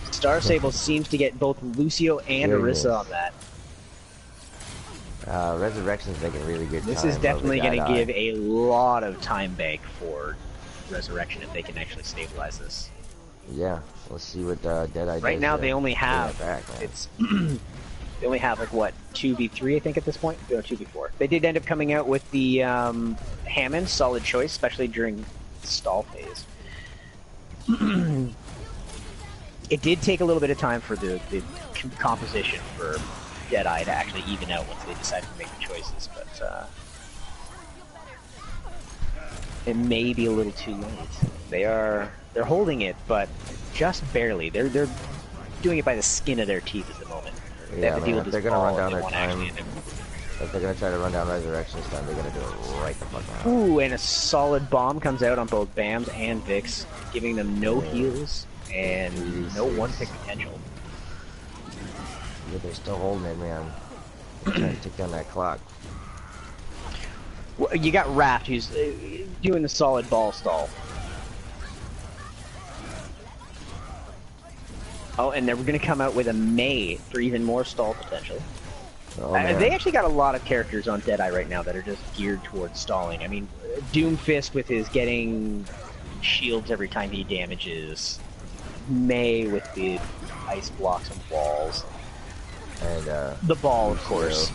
Star Sable seems to get both Lucio and Orisa on that. Resurrection's making really good time. This is definitely going to give a lot of time bank for Resurrection if they can actually stabilize this. Yeah, let's see what Deadeye does. Right now they only have they only have like what 2v3 I think at this point. No, 2v4. They did end up coming out with the Hammond, solid choice, especially during the stall phase. It did take a little bit of time for the composition for Deadeye to actually even out once they decided to make the choices, but it may be a little too late. They're holding it, but just barely. They're doing it by the skin of their teeth at the moment. They have to deal with this they're gonna run down their time. If they're gonna try to run down Resurrection's time, they're gonna do it right the fuck now. Ooh, and a solid bomb comes out on both Bams and Vix, giving them no heals and no one-pick potential. Yeah, they're still holding it, man. Trying to tick down that clock. Well, you got Raft, who's doing the solid ball stall. Oh, and they're going to come out with a May for even more stall potential. Oh, they actually got a lot of characters on Deadeye right now that are just geared towards stalling. I mean, Doomfist with his getting shields every time he damages. May with the ice blocks and walls. And the ball, of course.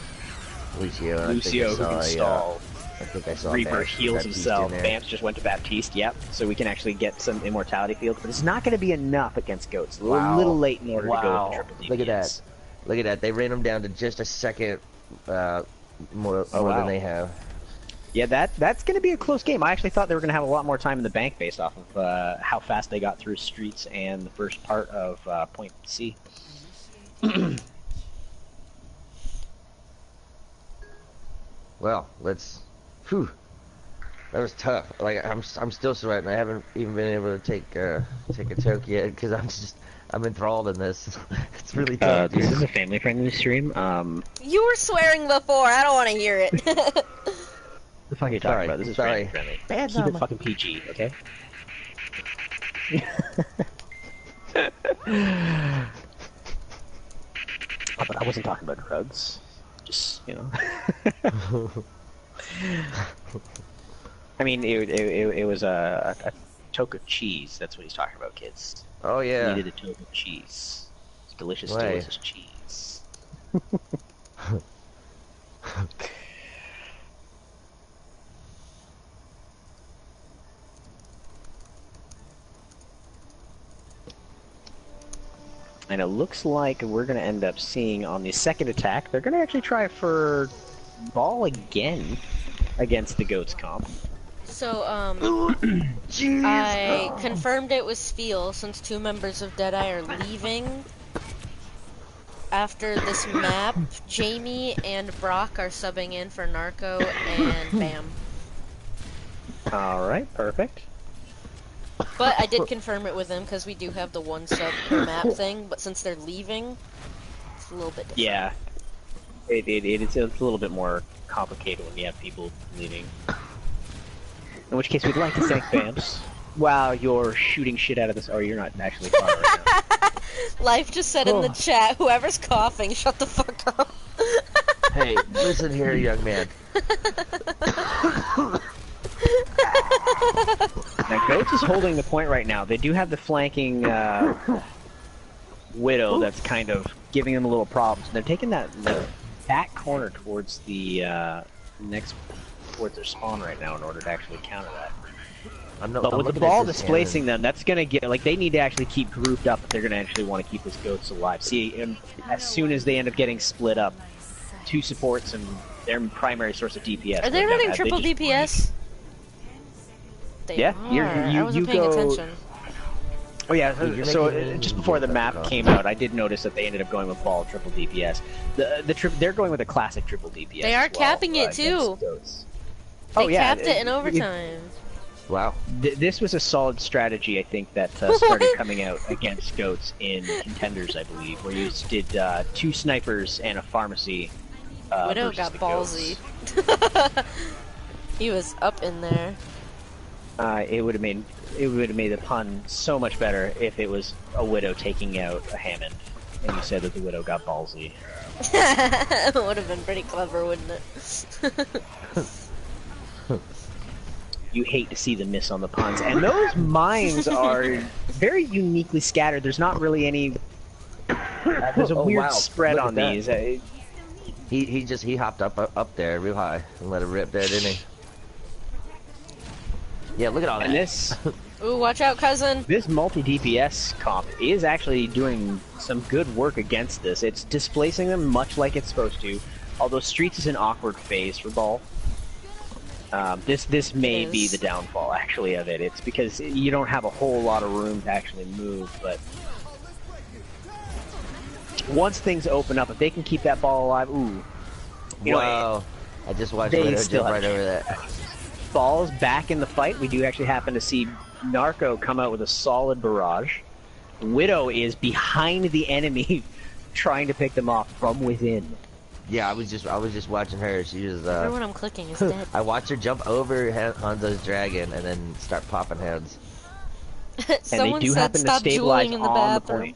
Lucio who can stall. I think I saw Reaper heals himself. Vamps just went to Baptiste, yep. So we can actually get some immortality fields, but it's not going to be enough against goats. A little late in order to go with the triple DPS. Look at that. Look at that. They ran him down to just a second more than they have. Yeah, that's going to be a close game. I actually thought they were going to have a lot more time in the bank based off of how fast they got through streets and the first part of Point C. Well, let's. Whew. That was tough. Like I'm still sweating. I haven't even been able to take a toke yet because I'm enthralled in this. It's really tough. This is a family-friendly stream. You were swearing before. I don't want to hear it. The fuck are you talking about? This is family friendly. Keep it fucking PG, okay? Oh, but I wasn't talking about drugs. Just, you know. I mean, it was a toke of cheese. That's what he's talking about, kids. Oh yeah. He needed a toke of cheese. It's delicious, delicious cheese. And it looks like we're going to end up seeing on the second attack, they're going to actually try for ball again against the goats comp. So, I confirmed it was Spiel since 2 members of Deadeye are leaving. After this map, Jamie and Brock are subbing in for Narco and Bam. Alright, perfect. But I did confirm it with them because we do have the 1 sub per map thing, but since they're leaving, it's a little bit different. Yeah. It's a little bit more complicated when you have people leaving. In which case, we'd like to thank Bamps. Wow, you're shooting shit out of this. Oh, you're not actually far right now. Life just said in the chat, whoever's coughing, shut the fuck up. Hey, listen here, young man. Now, Goats is holding the point right now. They do have the flanking Widow that's kind of giving them a little problems. They're taking that back corner towards the towards their spawn right now in order to actually counter that. But with the ball displacing them, that's gonna get like they need to actually keep grouped up if they're gonna actually want to keep this Goats alive. See, and as soon as they end up getting split up, 2 supports and their primary source of DPS. Are they running triple DPS? Yeah, I wasn't paying attention. Oh yeah, so just before the map came out, I did notice that they ended up going with ball triple DPS. They're going with a classic triple DPS. They are capping it too. They capped it in overtime. Wow. This was a solid strategy, I think, that started coming out against Goats in Contenders, I believe, where you did 2 snipers and a pharmacy. Widow got ballsy. He was up in there. It would have made the pun so much better if it was a Widow taking out a Hammond, and you said that the Widow got ballsy. It would have been pretty clever, wouldn't it? You hate to see the miss on the puns, and those mines are very uniquely scattered. There's not really any. There's a weird spread on these. He hopped up there real high and let it rip there, didn't he? Yeah, look at all that. And this. Ooh, watch out, cousin. This multi-DPS comp is actually doing some good work against this. It's displacing them much like it's supposed to, although Streets is an awkward phase for Ball. This may be the downfall, actually, of it. It's because you don't have a whole lot of room to actually move, but once things open up, if they can keep that Ball alive, ooh. Wow. I just watched Widow jump right over that. Ball's back in the fight. We do actually happen to see Narco come out with a solid barrage. Widow is behind the enemy, trying to pick them off from within. Yeah, I was just watching her. She was. Everyone I'm clicking is dead. I watched her jump over Hanzo's dragon and then start popping heads. Someone and they do said happen stop to stabilize drooling in the on bathroom.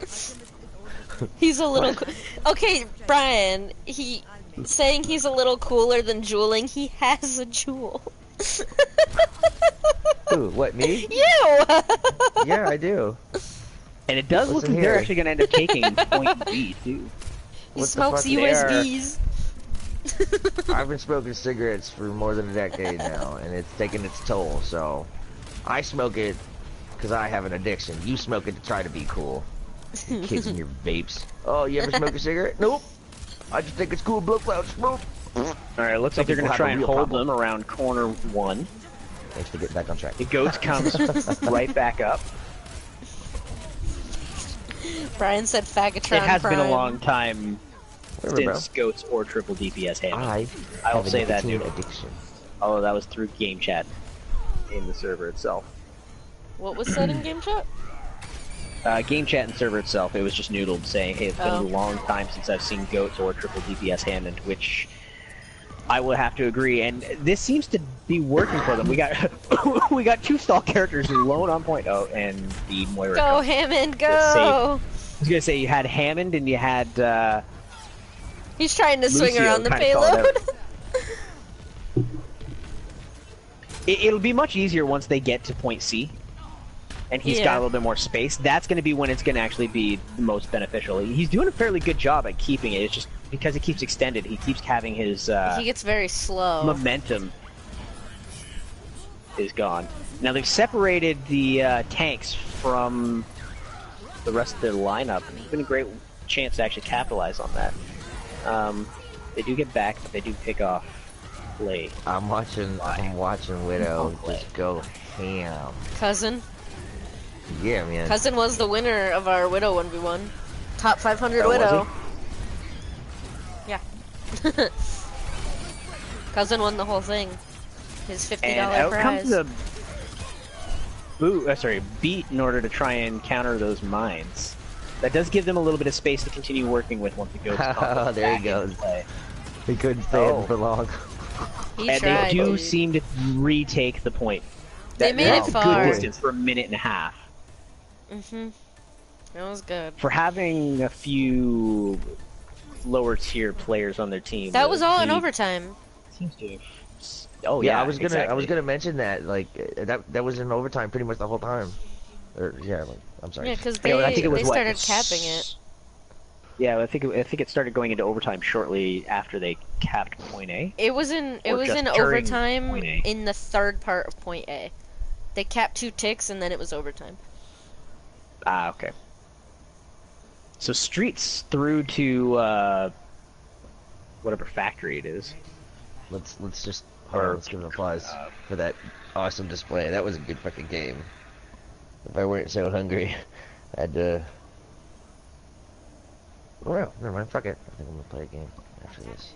the point. He's a little. Okay, Brian. Saying he's a little cooler than jeweling. He has a jewel. Who? What, me? You! Yeah, I do. And it does look like they're actually going to end up taking point B, too. He smokes USBs. I've been smoking cigarettes for more than a decade now, and it's taking its toll, so... I smoke it because I have an addiction. You smoke it to try to be cool. You kids and your vapes. Oh, you ever smoke a cigarette? Nope. I just think it's cool, blow cloud smoke. Alright, looks like they're going to try and hold them around corner 1. Thanks for getting back on track. The Goats comes right back up. Brian said Fagatron. It has Prime. been a long time Whatever, since Goats or triple DPS Hammond. I will say that, dude. Addiction. Although that was through game chat in the server itself. What was said in game chat? Game chat and server itself, it was just noodled saying, hey, it's been a long time since I've seen Goats or triple DPS Hammond, which I would have to agree, and this seems to be working for them. We got we got 2 stall characters alone on point. Oh, and the Moira. Go Hammond, go! I was gonna say you had Hammond and you had. He's trying to swing Lucio around the kinda called payload. It'll be much easier once they get to point C, and he's got a little bit more space. That's going to be when it's going to actually be the most beneficial. He's doing a fairly good job at keeping it. It's just because it keeps extended, he keeps having his he gets very slow. Momentum is gone. Now they've separated the tanks from the rest of their lineup. It's been a great chance to actually capitalize on that. They do get back, but they do pick off Play. I'm watching Widow just go ham. Cousin? Yeah, man. Cousin was the winner of our Widow 1v1. Top 500 Oh, Widow. Yeah. Cousin won the whole thing. His $50 and out prize. comes the beat in order to try and counter those mines. That does give them a little bit of space to continue working with once it goes. Oh, there he goes. He couldn't stay in for long. And they do seem to retake the point. They made it far. Good distance for a minute and a half. Mhm. That was good. For having a few lower tier players on their team. That was all in overtime. Seems to. Oh yeah, yeah, I was gonna mention that that was in overtime pretty much the whole time. Or yeah, I'm sorry. Yeah, because I think it was, they started capping it. Yeah, I think it started going into overtime shortly after they capped point A. It was in overtime in the third part of point A. They capped 2 ticks and then it was overtime. Ah, okay. So streets through to whatever factory it is. Let's just let's give an applause for that awesome display. That was a good fucking game. If I weren't so hungry, I'd well, never mind, fuck it. I think I'm gonna play a game after this.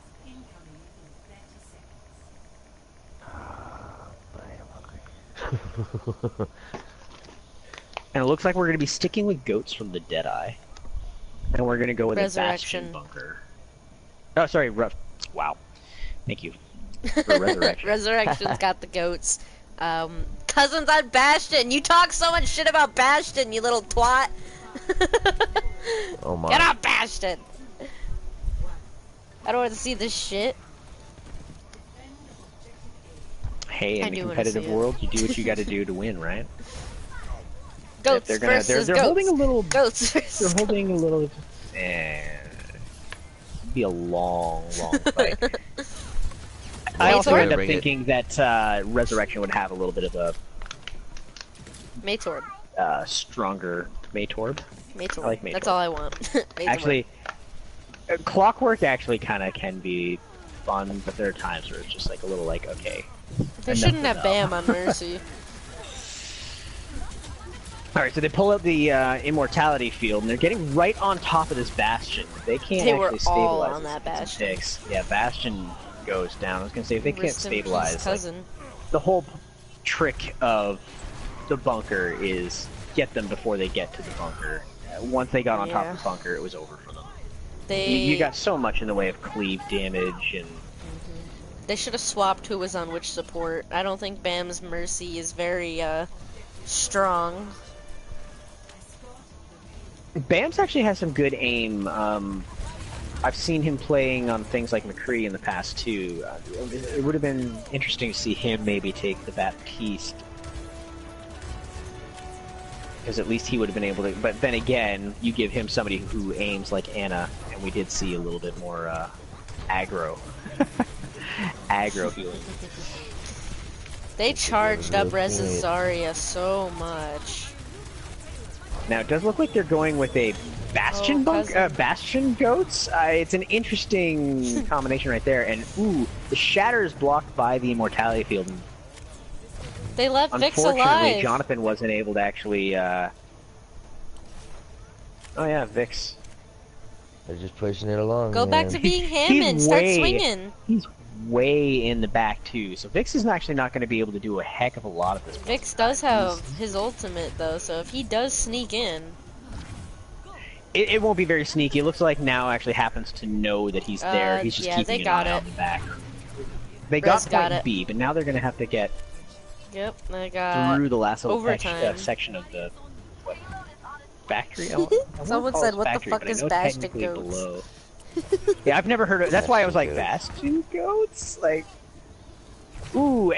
But I am hungry. And it looks like we're going to be sticking with goats from the Deadeye. And we're going to go with Resurrection. a Bastion bunker. Oh, sorry, wow. Thank you for Resurrection. Resurrection's got the goats. Cousins on Bastion! You talk so much shit about Bastion, you little twat! Oh my. Get off Bastion! I don't want to see this shit. Hey, in the competitive world, you do what you got to do to win, right? Goats they're versus they're goats. holding a little. Goats versus They're holding a little. Be a long fight. I also end up thinking that Resurrection would have a little bit of a Maytorb. Stronger Maytorb. Maytorb. I like Maytorb. That's all I want. Maytorb. Actually, Clockwork actually kind of can be fun, but there are times where it's just like a little like, okay. They shouldn't have Bam on Mercy. Alright, so they pull out the Immortality Field, and they're getting right on top of this Bastion. They can't actually stabilize all on that Bastion. Yeah, Bastion goes down. I was gonna say, if they can't stabilize, cousin. The whole trick of the bunker is get them before they get to the bunker. Once they got on top of the bunker, it was over for them. You got so much in the way of cleave damage and... They should have swapped who was on which support. I don't think Bam's Mercy is very, strong. Bam's actually has some good aim. I've seen him playing on things like McCree in the past, too. It would have been interesting to see him maybe take the Baptiste. Because at least he would have been able to... But then again, you give him somebody who aims like Anna, and we did see a little bit more aggro. Aggro healing. They charged up Rez's Zarya so much. Now it does look like they're going with a Bastion Bastion goats. It's an interesting combination right there. And ooh, the Shatter is blocked by the Immortality Field. They left Vix alive. Unfortunately, Jonathan wasn't able to actually. Oh yeah, Vix. They're just pushing it along. Go back to being Hammond. Start swinging. He's way in the back too, so Vix is actually not going to be able to do a heck of a lot at this point. Vix does have his ultimate though, so if he does sneak in, it won't be very sneaky. It looks like now actually happens to know that he's there. He's just keeping they an got eye it. on the back. they Res got got point it. B, but now they're gonna have to get Yep, I got through the last little overtime. section of the what, factory. I wanna Someone call said, it "What the factory, fuck but I is know Bastion technically goats?" below. Yeah, I've never heard of. That's why I was like Bastion Bastion goats, like. Ooh,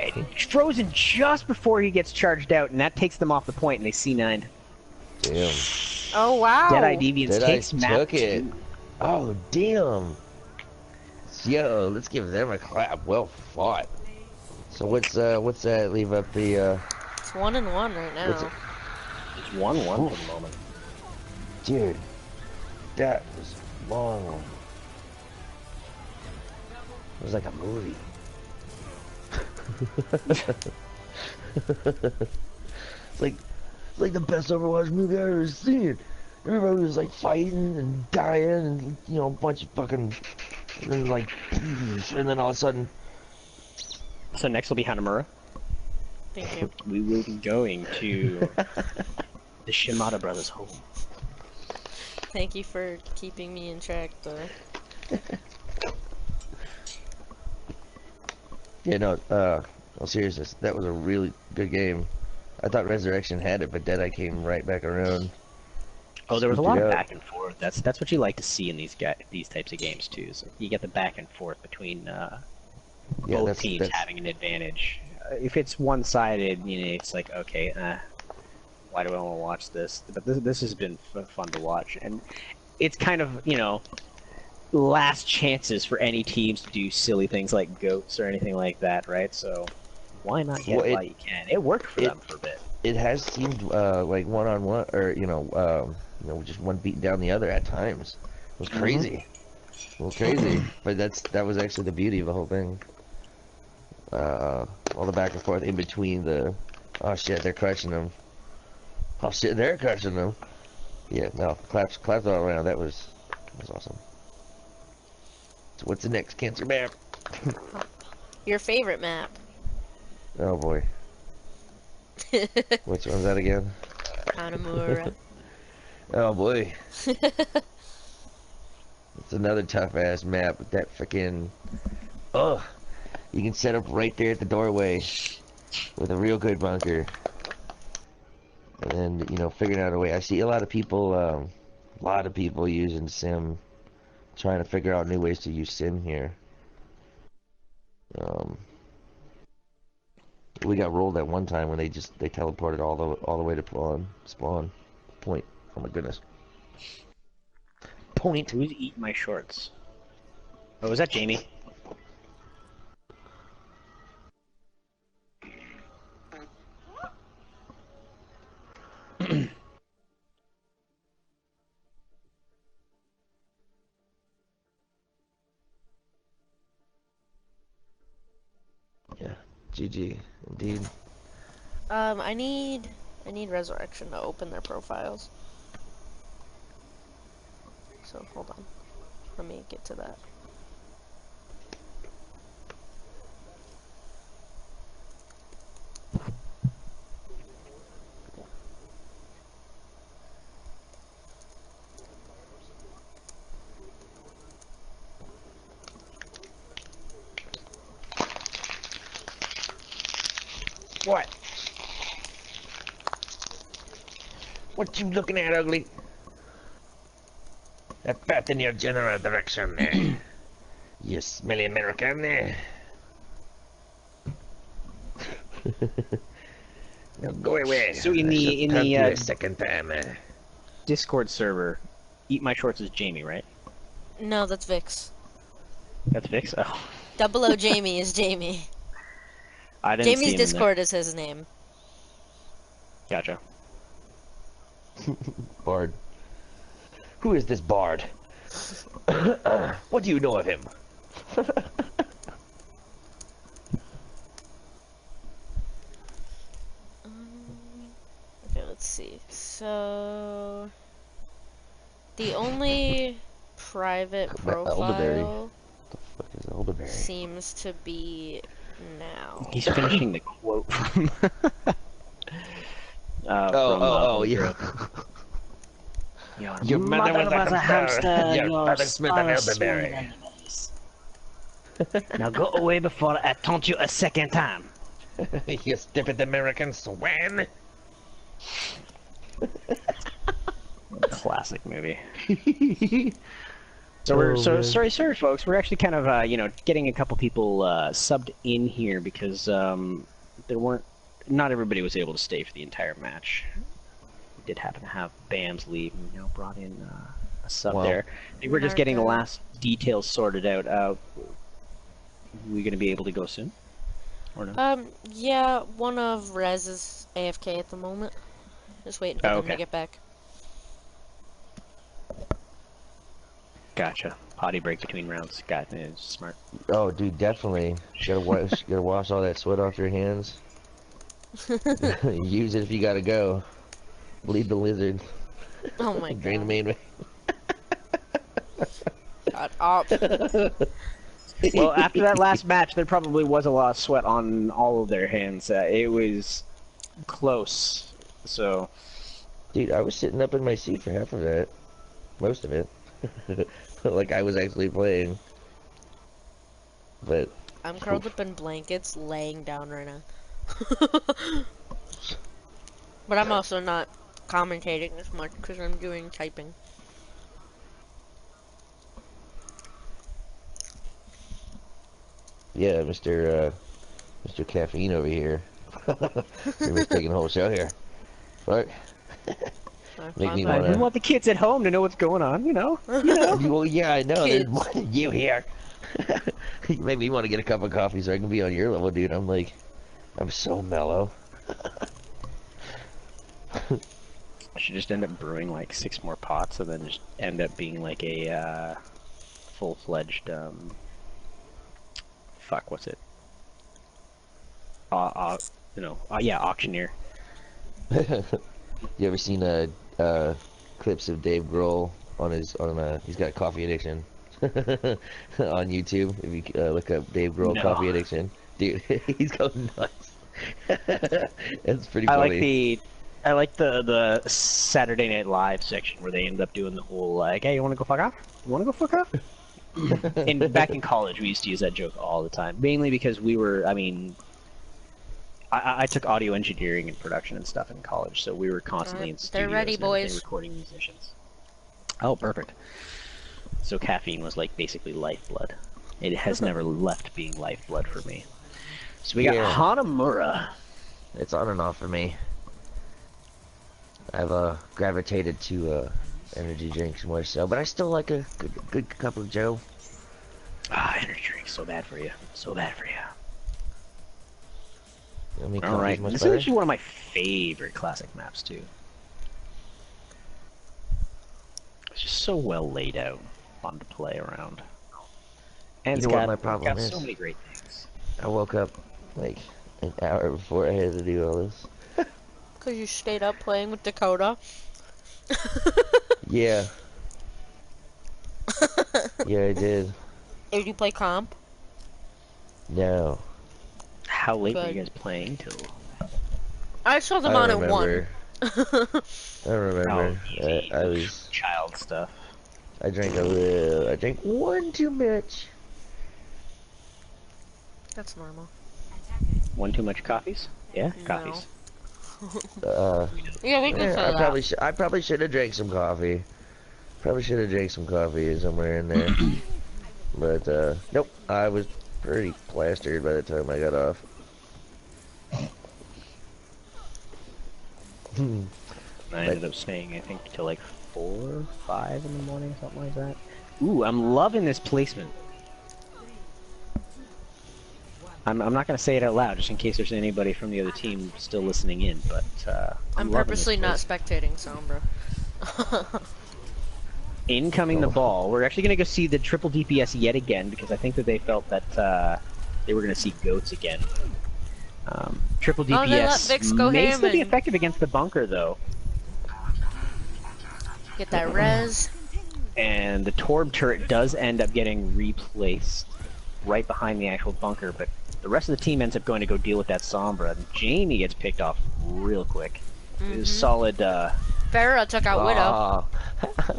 frozen just before he gets charged out, and that takes them off the point, and they C9. Damn. Oh wow! Deadeye Deviants Deadeye takes map took it. 2. Oh, damn. Yo, let's give them a clap. Well fought. So what's that leave up the, It's 1-1 right what's now. it? It's 1-1 for the moment. Dude, that was long. It was like a movie. It's like the best Overwatch movie I've ever seen. Everybody was like fighting and dying and, you know, a bunch of fucking, and then like, and then all of a sudden, So next will be Hanamura. Thank you. We will be going to the Shimada brothers' home. Thank you for keeping me in track, though. yeah, no, all seriousness, that was a really good game. I thought Resurrection had it, but Deadeye came right back around. Oh, there was a Scooped lot it of up. back and forth. That's what you like to see in these types of games too. So you get the back and forth between Yeah, both teams having an advantage. If it's one-sided, you know, it's like okay, why do I want to watch this? But this has been fun to watch, and it's kind of, you know, last chances for any teams to do silly things like goats or anything like that, right? So why not get it while you can? It worked for them for a bit. It has seemed like one-on-one, or you know, just one beating down the other at times. It was crazy. It was crazy, but that was actually the beauty of the whole thing. All the back and forth in between the, oh shit, they're crushing them. Oh shit, they're crushing them. Yeah, no, claps all around. That was awesome. So what's the next cancer map? Your favorite map. Oh boy, which one's that again? Hanamura. Oh boy, it's another tough ass map with that freaking. Oh, you can set up right there at the doorway with a real good bunker, and then, you know, figuring out a way. I see a lot of people using sim, trying to figure out new ways to use sim here. We got rolled at one time when they teleported all the way to spawn point. Oh my goodness. Point. Who's eating my shorts? Oh, was that Jamie? Yeah. GG. Indeed. I need Resurrection to open their profiles. So hold on, let me get to that. What? What you looking at, ugly? That bat in your general direction there. You smelly American there. Now go away. So in the second time. Discord server, eat my shorts is Jamie, right? No, that's Vix. That's Vix. Oh, Double O Jamie is Jamie. I didn't see Jamie's him in there. Discord is his name. Gotcha. Bard. Who is this Bard? What do you know of him? Okay, let's see. So the only private Elderberry. profile What the fuck is Elderberry? seems to be now. He's finishing the quote from. Yeah. Your mother was a hamster. Your father smelled an elderberry. Now go away before I taunt you a second time. You stupid American swine. Classic movie. Sorry, folks. We're actually kind of you know, getting a couple people subbed in here because not everybody was able to stay for the entire match. We did happen to have Bams leave and, you know, brought in a sub there. I think we're just getting the last details sorted out. We gonna be able to go soon? Or no? Yeah, one of Rez is AFK at the moment. Just waiting for them to get back. Gotcha. Potty break between rounds. Got it. It's smart. Oh, dude, definitely. You gotta wash all that sweat off your hands. Use it if you gotta go. Bleed the lizard. Oh my god. Drain the main way. Shut up. Well, after that last match, there probably was a lot of sweat on all of their hands. It was close. So, dude, I was sitting up in my seat for half of that. Most of it. Like I was actually playing. But I'm curled up in blankets, laying down right now. But I'm also not commentating as much because I'm doing typing. yeah, Mr. Caffeine over here. You're mistaking the whole show here. Right? Make me wanna... We want the kids at home to know what's going on, you know? Well, yeah, I know. Kids. There's more than you here. You make me want to get a cup of coffee so I can be on your level, dude. I'm so mellow. I should just end up brewing like 6 more pots and then just end up being like a full-fledged, fuck, what's it? Yeah, auctioneer. You ever seen clips of Dave Grohl he's got a coffee addiction on YouTube? If you look up Dave Grohl coffee addiction, dude, he's going nuts. It's pretty funny. I like the Saturday Night Live section where they end up doing the whole like, hey, you want to go fuck off? You want to go fuck off? And back in college, we used to use that joke all the time, mainly because we were, I mean, I took audio engineering and production and stuff in college, so we were constantly in studios. They're ready, boys. Recording musicians. Oh, perfect. So caffeine was like basically lifeblood. It has never left being lifeblood for me. So we got Hanamura. It's on and off for me. I've gravitated to energy drinks more so, but I still like a good cup of Joe. Ah, energy drinks, so bad for you. So bad for you. Alright, this is actually one of my favorite classic maps too. It's just so well laid out, fun to play around. And you know what my problem is? So many great things. I woke up like an hour before I had to do all this. Because you stayed up playing with Dakota? Yeah. Yeah, I did. Did you play comp? No. How late were you guys playing till? I saw them on at 1. I don't remember. Oh, I was child stuff. I drank one too much. That's normal. One too much coffees? Yeah, coffees. Yeah, we can say that. I probably should have drank some coffee. Probably should have drank some coffee somewhere in there. But nope, I was pretty plastered by the time I got off. I ended up staying, I think, till like 4 or 5 in the morning, something like that. Ooh, I'm loving this placement. I'm not going to say it out loud, just in case there's anybody from the other team still listening in, but I'm purposely not spectating Sombra. Incoming the ball. We're actually going to go see the triple DPS yet again, because I think that they felt that they were going to see goats again. Triple DPS may still be effective against the bunker, though. Get that res. And the Torb turret does end up getting replaced right behind the actual bunker, but the rest of the team ends up going to go deal with that Sombra. And Jamie gets picked off real quick. It was solid. Farrah took out Widow.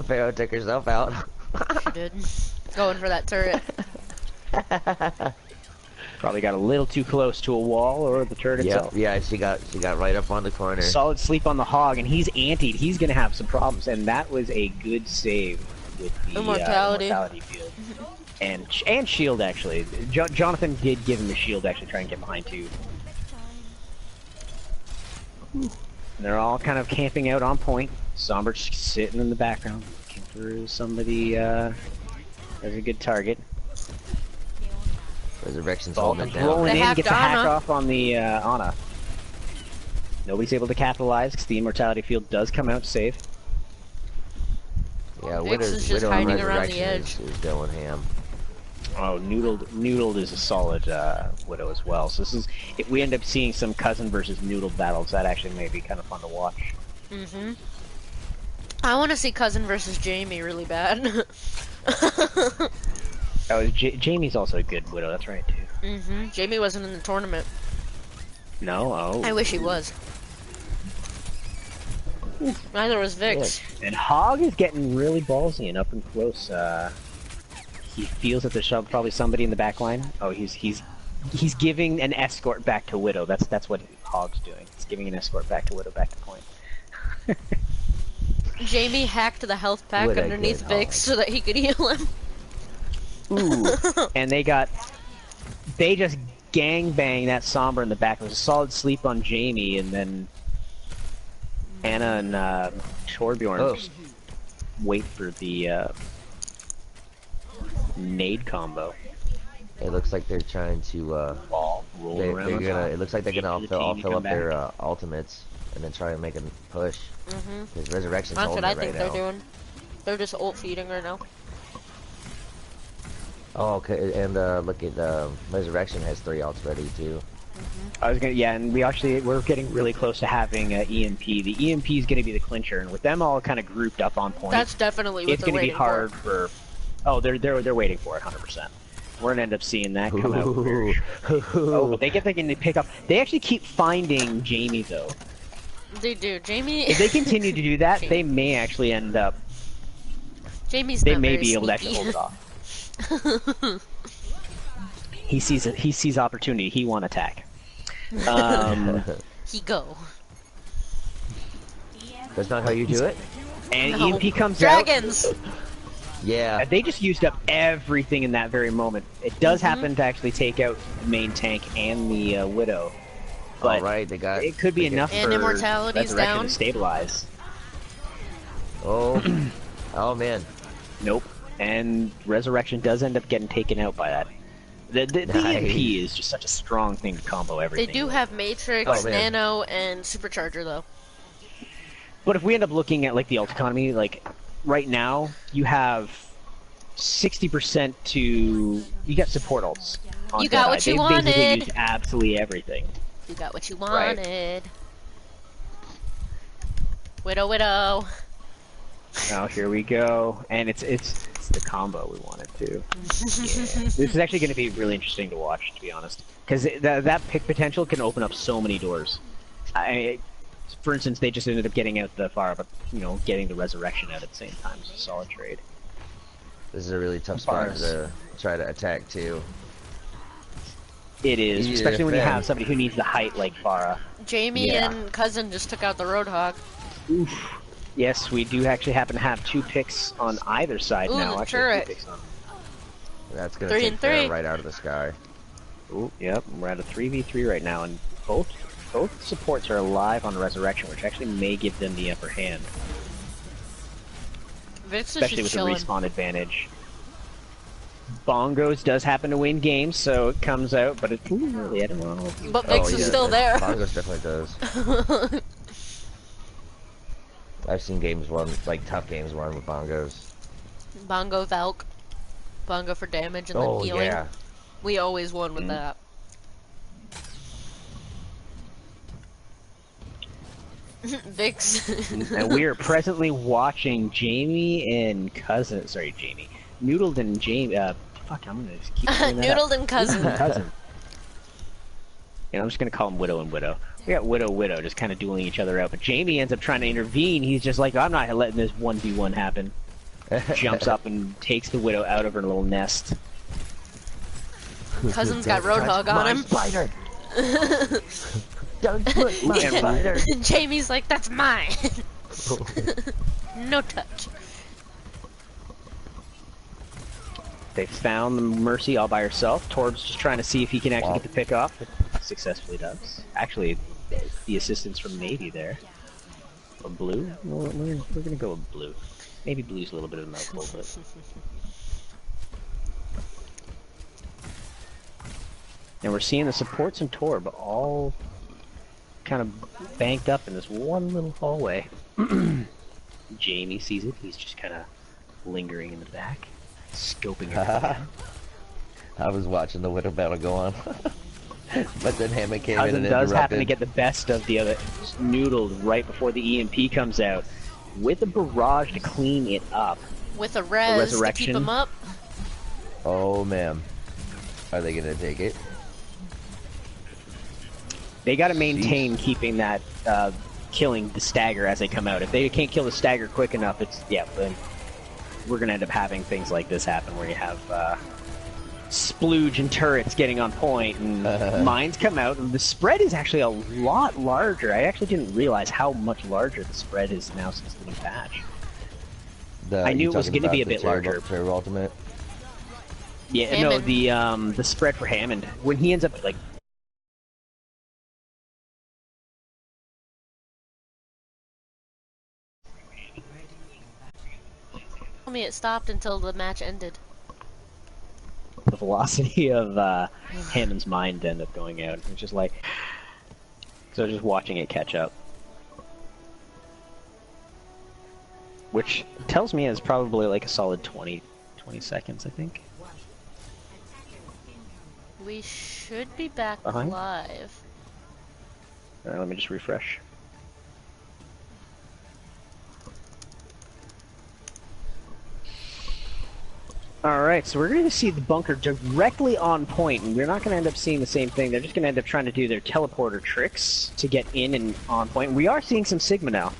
Farrah took herself out. She did. Going for that turret. Probably got a little too close to a wall or the turret itself. Yeah, she got right up on the corner. Solid sleep on the hog, and he's antied. He's gonna have some problems, and that was a good save with the immortality field. And shield, actually. Jonathan did give him the shield to actually try and get behind too. And they're all kind of camping out on point. Somber's sitting in the background, looking for somebody as a good target. Resurrection's holding it down. Rolling in, gets a hack off on the Ana. Nobody's able to capitalize because the immortality field does come out safe. Yeah, Vix is just hiding around the edge. Is going ham. Oh, Noodled is a solid Widow as well. So this is, if we end up seeing some Cousin versus Noodle battles, that actually may be kind of fun to watch. Mm-hmm. I want to see Cousin versus Jamie really bad. Oh, Jamie's also a good Widow, that's right, too. Mm-hmm. Jamie wasn't in the tournament. No? Oh. I wish he was. Neither was Vix. Yeah. And Hog is getting really ballsy and up and close. He feels that there's probably somebody in the back line. Oh, he's giving an escort back to Widow. That's what Hog's doing. He's giving an escort back to Widow, back to point. Jamie hacked the health pack underneath Vix so that he could heal him. Ooh, and they just gangbang that Somber in the back. It was a solid sleep on Jamie, and then Ana and Torbjorn just wait for the nade combo. It looks like they're trying to roll around. It looks like they're gonna all fill up their ultimates and then try to make a push. Because Resurrection's That's holding what I it think right they're now. doing. They're just ult feeding right now. Oh, okay, and look at Resurrection has 3 ults ready too. I was gonna, yeah, and we're getting really close to having EMP. The EMP is gonna be the clincher, and with them all kind of grouped up on point, That's definitely what it's gonna be hard for. Oh, they're waiting for it, 100%. We're gonna end up seeing that come out. Oh, but they get thinking they pick up. They actually keep finding Jamie though. They do. Jamie. If they continue to do that, they may actually end up. Jamie's. They not may very be able to sneaky. actually hold it off. He sees opportunity. He won't attack. He go. That's not how you do it? And No. EMP comes Dragons. out. Yeah. They just used up everything in that very moment. It does happen to actually take out the main tank and the Widow. But Alright, they got... it could be enough And for Immortality's Resurrection down. to stabilize. Oh. Oh, man. Nope. And Resurrection does end up getting taken out by that. The EMP is just such a strong thing to combo everything. They do have Matrix, Nano, and Supercharger though. But if we end up looking at like the ult economy, like right now you have 60% to you got support ults. On You got Deadeye. what you They wanted. basically used absolutely everything. You got what you wanted. Widow. Oh, here we go, and it's the combo we wanted to. Yeah. This is actually going to be really interesting to watch, to be honest, because that pick potential can open up so many doors. For instance, they just ended up getting out the fire, but getting the Resurrection out at the same time is a solid trade. This is a really tough spot to try to attack too. It is, especially when you have somebody who needs the height like Farah. Jamie and Cousin just took out the Roadhog. Oof. Yes, we do actually happen to have 2 picks on either side now. The actually, turret. 2 picks on. That's gonna take care right out of the sky. Ooh, yep, we're at a 3v3 right now, and both supports are alive on Resurrection, which actually may give them the upper hand. Vix is Especially with just chilling. the respawn advantage. Bongos does happen to win games, so it comes out, but it's really, I don't know. But Vix is still there. Bongos definitely does. I've seen games won, like tough games won with Bongos. Bongo Valk. Bongo for damage and then healing. Yeah. We always won with that. Vix. And we are presently watching Jamie and Cousin. Sorry, Jamie. Noodled and Jamie. Fuck, I'm gonna just keep saying that Noodled and Cousin. Cousin. Yeah, I'm just gonna call them Widow and Widow. We got Widow just kind of dueling each other out, but Jamie ends up trying to intervene. He's just like, I'm not letting this 1v1 happen. Jumps up and takes the Widow out of her little nest. Cousin's got Roadhog on him. Spider. Don't put my spider. Jamie's like, that's mine. No touch. They found the Mercy all by herself. Torb's just trying to see if he can actually get the pick off. It successfully does. Actually, the assistance from Navy there. Or blue? We're gonna go with blue. Maybe blue's a little bit of a mouthful, but... And we're seeing the supports and Torb all kind of banked up in this one little hallway. Jamie sees it. He's just kind of lingering in the back, scoping it. I was watching the Widow battle go on. But then Hammond came in and does interrupted. happen to get the best of the other, noodled right before the EMP comes out, with a barrage to clean it up. With a res to keep him up. Oh man, are they gonna take it? They got to maintain keeping that, killing the stagger as they come out. If they can't kill the stagger quick enough, then we're gonna end up having things like this happen, where you have splooge and turrets getting on point, and mines come out, and the spread is actually a lot larger. I actually didn't realize how much larger the spread is now since the new patch. I knew it was going to be a bit larger. Turbo ultimate. Yeah, Hammond. no, the spread for Hammond, when he ends up like. Tell me it stopped until the match ended. The velocity of Hammond's mind ended up going out. It's just like, so just watching it catch up, which tells me it's probably like a solid 20 seconds, I think. We should be back Behind? live. Alright, let me just refresh. Alright, so we're going to see the bunker directly on point, and we're not going to end up seeing the same thing. They're just going to end up trying to do their teleporter tricks to get in and on point. We are seeing some Sigma now.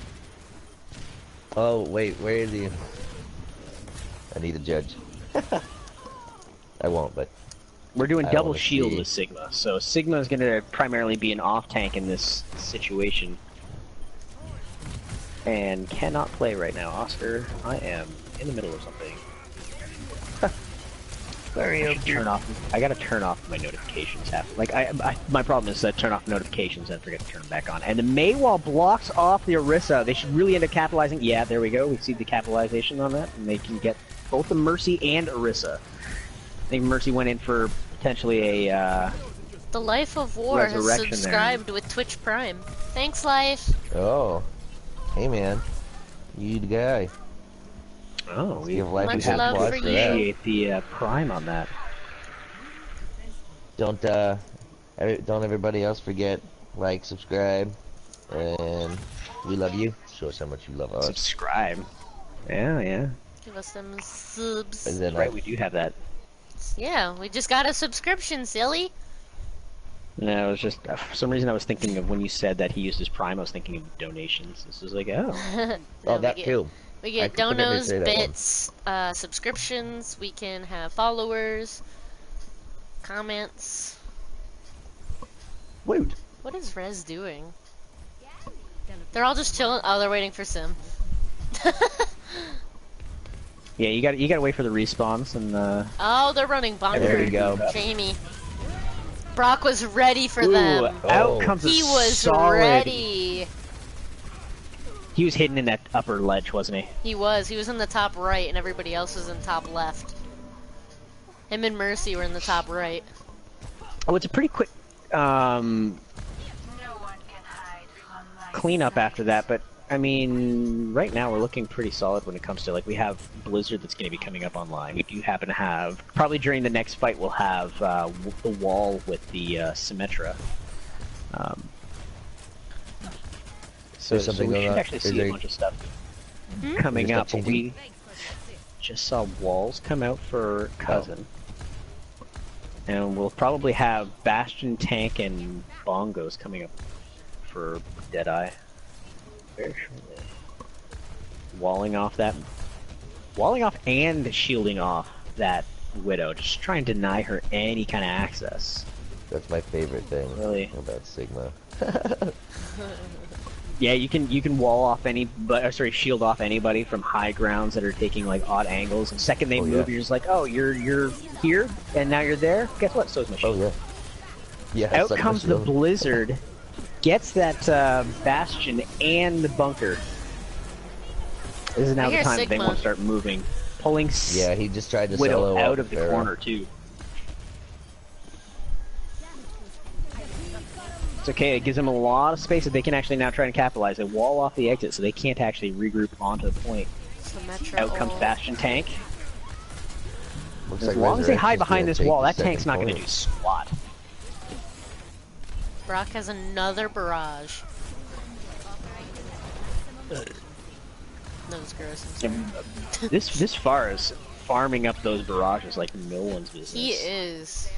Oh wait, where is he? I need a judge. I won't, but We're doing I double wanna shield see. with Sigma, so Sigma is going to primarily be an off tank in this situation. And cannot play right now, Oscar. I am in the middle of something. I gotta turn off my notifications. Like my problem is that I turn off notifications and forget to turn them back on. And the Maywall blocks off the Orisa. They should really end up capitalizing. Yeah, there we go. We see the capitalization on that, and they can get both the Mercy and Orisa. I think Mercy went in for potentially a The Life of War has Resurrection subscribed with Twitch Prime. Thanks, Life. oh, hey man, you the guy. Oh, we Give Life Much a love plus for for you. that. appreciate the Prime on that. Don't everybody else forget, like, subscribe, and we love you. Show us how much you love us. Subscribe. Yeah. Give us some subs. And then Right, we do have that. Yeah, we just got a subscription, silly. No, it was just for some reason I was thinking of when you said that he used his Prime. I was thinking of donations. This was like, oh, No, oh, that we get, too. We I get could never donos, say that one. bits, subscriptions. We can have followers, comments. Woot. What is Rez doing? They're all just chilling. Oh, they're waiting for Sim. yeah. You got to wait for the respawns and Oh, they're running bunker. There you go. Jamie. Brock was ready for Ooh, them. out Oh. comes a He was solid. ready. He was hidden in that upper ledge, wasn't he? He was. He was in the top right, and everybody else was in top left. Him and Mercy were in the top right. Oh, it's a pretty quick cleanup after that, but I mean, right now we're looking pretty solid when it comes to, like, we have Blizzard that's going to be coming up online. We do happen to have, probably during the next fight, we'll have the wall with the Symmetra. So There's something we going should on. actually Is see there- a bunch of stuff Hmm? coming Is that up. But we just saw walls come out for Cousin. And we'll probably have Bastion, Tank, and Bongos coming up for Deadeye. Very shortly. Walling off and shielding off that Widow. Just try and deny her any kind of access. That's my favorite thing Really? about Sigma. Yeah, you can wall off shield off anybody from high grounds that are taking like odd angles. And second they move, you're just like, oh, you're here, and now you're there. Guess what? So is my shield. Oh yeah. Yeah. Out comes the blizzard, gets that bastion and the bunker. This is now the time that they want to start moving, pulling. Yeah, he just tried to Widow solo out of the corner too. It's okay, it gives them a lot of space that they can actually now try and capitalize. They wall off the exit so they can't actually regroup onto the point. Out comes Bastion Tank. As long as they hide behind this wall, that tank's not going to do squat. Brock has another barrage. That was gross. This far is farming up those barrages like no one's business. He is.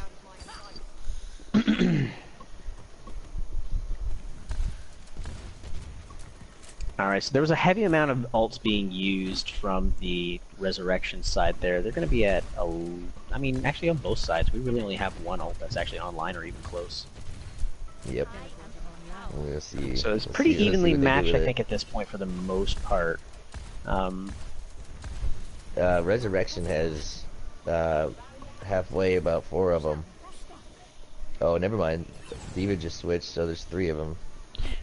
Alright, so there was a heavy amount of ults being used from the Resurrection side there. They're going to be at, I mean, actually on both sides. We really only have one ult that's actually online or even close. Yep. We'll see. So it's pretty evenly matched, I think, at this point for the most part. Resurrection has halfway about 4 of them. Oh, never mind. Diva just switched, so there's 3 of them.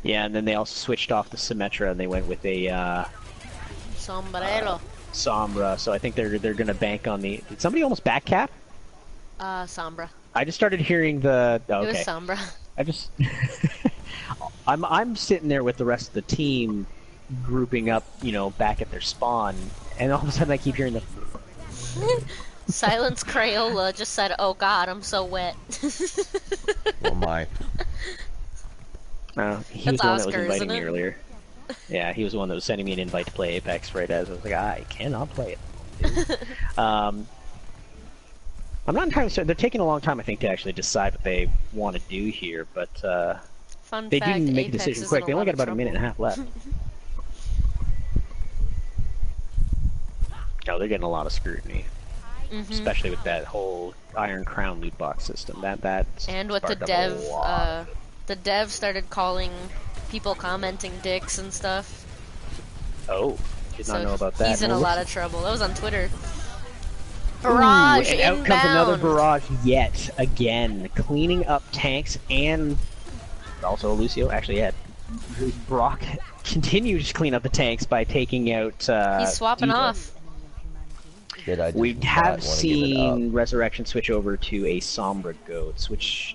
Yeah, and then they also switched off the Symmetra and they went with a Sombrero. Sombra. So I think they're gonna bank on the. Did somebody almost back cap? Sombra. I just started hearing the. Oh, okay. It was Sombra. I just. I'm sitting there with the rest of the team, grouping up, you know, back at their spawn, and all of a sudden I keep hearing the. Silence Crayola just said, "Oh God, I'm so wet." Oh my. He was the one that was inviting me earlier. Yeah, he was the one that was sending me an invite to play Apex right as I was like, I cannot play it. I'm not entirely sure. They're taking a long time, I think, to actually decide what they want to do here, but they do make a decision quick. They only got about a minute and a half left. Oh, they're getting a lot of scrutiny. Especially with that whole Iron Crown loot box system. And with the dev started calling people commenting dicks and stuff. Oh, did not know about that. He's in a lot of trouble. That was on Twitter. Barrage and inbound. Out comes another barrage yet again, cleaning up tanks and also Lucio. Actually, yeah, Brock continues to clean up the tanks by taking out. He's swapping Diva. off. We have seen Resurrection switch over to a Sombra Goats, which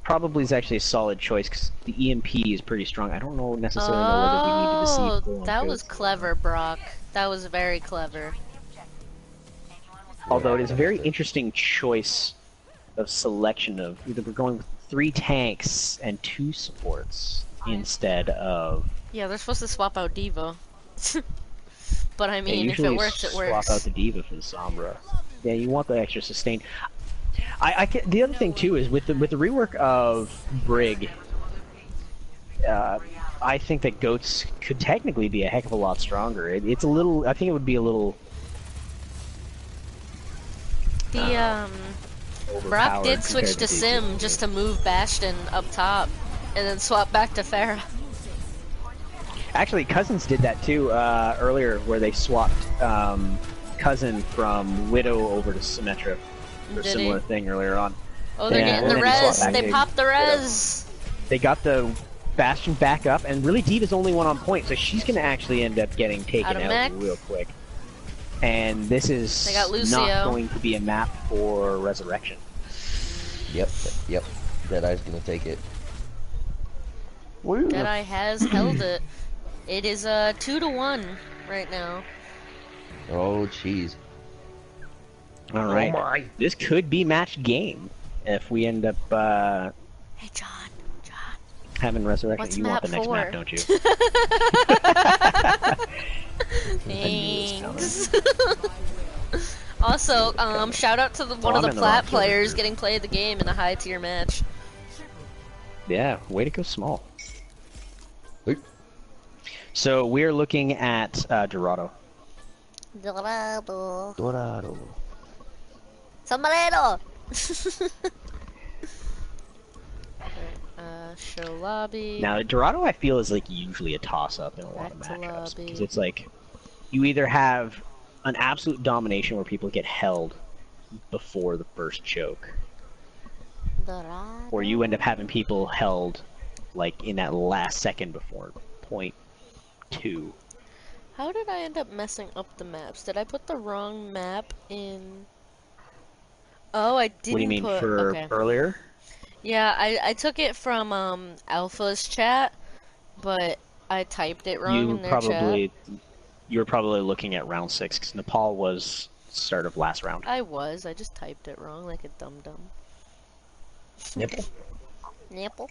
probably is actually a solid choice because the EMP is pretty strong. I don't necessarily know whether we needed to see. That was clever, Brock. That was very clever. Although it is a very interesting choice of selection of either we're going with 3 tanks and 2 supports instead of. Yeah, they're supposed to swap out Diva. But I mean, if it works, it works. Swap out the Diva for the Sombra. Yeah, you want the extra sustain. The other thing too is with the rework of Brig, I think that Goats could technically be a heck of a lot stronger. It's a little. I think it would be a little. Brock did switch to Sim just to move Bastion up top, and then swap back to Pharah. Actually, Cousins did that too earlier, where they swapped Cousin from Widow over to Symmetra. Or similar thing earlier on. Oh, they're getting the res. They popped the res. They got the Bastion back up, and really Diva's only one on point, so she's going to actually end up getting taken out real quick. And this is not going to be a map for Resurrection. Yep. Deadeye's going to take it. Woo. Deadeye has held it. It is 2-1 right now. Oh, jeez. All right. Oh my. This could be match game if we end up Hey John. having Resurrection. What's you want the next 4? map, don't you? Thanks. Also, shout out to one of the plat players getting played the game in a high tier match. Yeah, way to go small. Oop. So we're looking at Dorado. Dorado. Sombrero! Show lobby. Now, Dorado, I feel, is like usually a toss-up in a lot of Back to matchups lobby. because it's like you either have an absolute domination where people get held before the first choke, Dorado. or you end up having people held like in that last second before point 2. How did I end up messing up the maps? Did I put the wrong map in? Oh, I didn't What do you mean put. for Okay. earlier? Yeah, I took it from Alpha's chat, but I typed it wrong in their chat. You were probably looking at round 6 because Nepal was start of last round. I just typed it wrong like a dum-dum. Nipple. Nipple.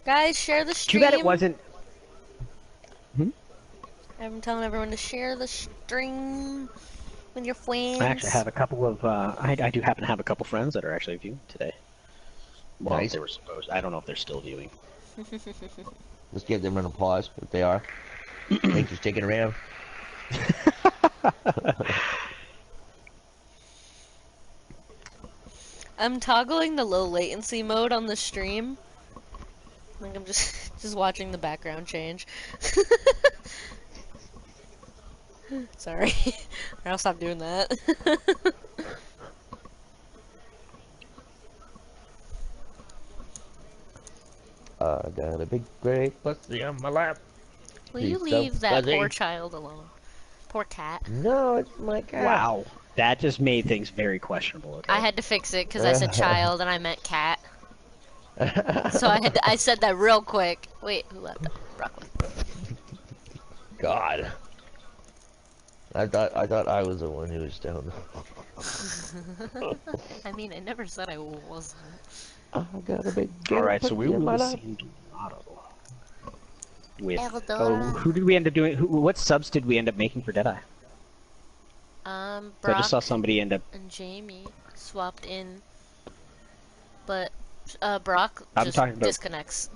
Guys, share the stream. Too bad it wasn't. I'm telling everyone to share the stream with your friends. I actually have a couple of. I do happen to have a couple friends that are actually viewing today. Well, Nice. they were supposed. I don't know if they're still viewing. Let's give them an applause if they are. Thanks for sticking around. I'm toggling the low latency mode on the stream. Like I'm just watching the background change. Sorry. I'll stop doing that. I got a big gray pussy on my lap. Will you He's so leave that fuzzy. poor child alone? Poor cat. No, it's my cat. Wow, that just made things very questionable. Okay. I had to fix it because I said child and I meant cat. So I said that real quick. Wait, who left? Broccoli. God. I thought I was the one who was down. I mean, I never said I wasn't. I got a big. All right, so we pussy in my were lap. seeing Dorado. With Eldora. who did we end up doing? What subs did we end up making for Deadeye? So I Brock just saw somebody end up. and Jamie swapped in, but Brock I'm just talking about- disconnects.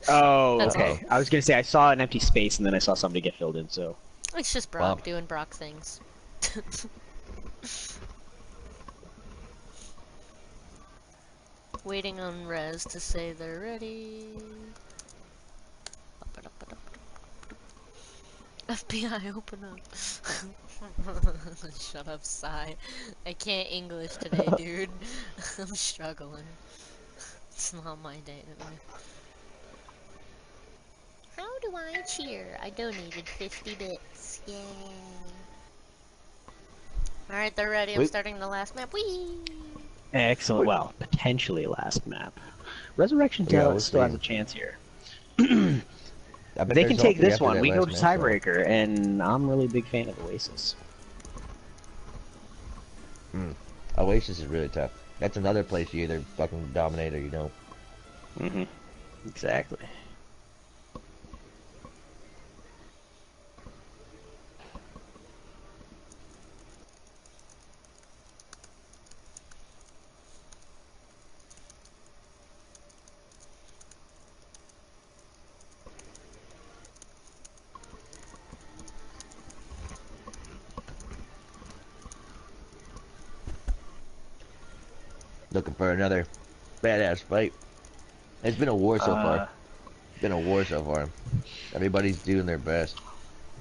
Oh, That's okay. I was gonna say I saw an empty space and then I saw somebody get filled in. So It's just Brock Wow. doing Brock things. Waiting on Rez to say they're ready. FBI, open up. Shut up, Sigh. I can't English today, dude. I'm struggling. It's not my day today. How do I cheer? I donated 50 bits. Yay. Alright, they're ready. I'm Wait. starting the last map. Whee! excellent. Well, potentially last map. Resurrection Yeah, Deadeye we'll still has see. a chance here. I bet They there's can take hopefully this after one. that We go last to match, though. tiebreaker, and I'm really a big fan of Oasis. Oasis is really tough. That's another place you either fucking dominate or you don't. Mm-hmm. Exactly. Looking for another badass fight. It's been a war so far. It's been a war so far. Everybody's doing their best.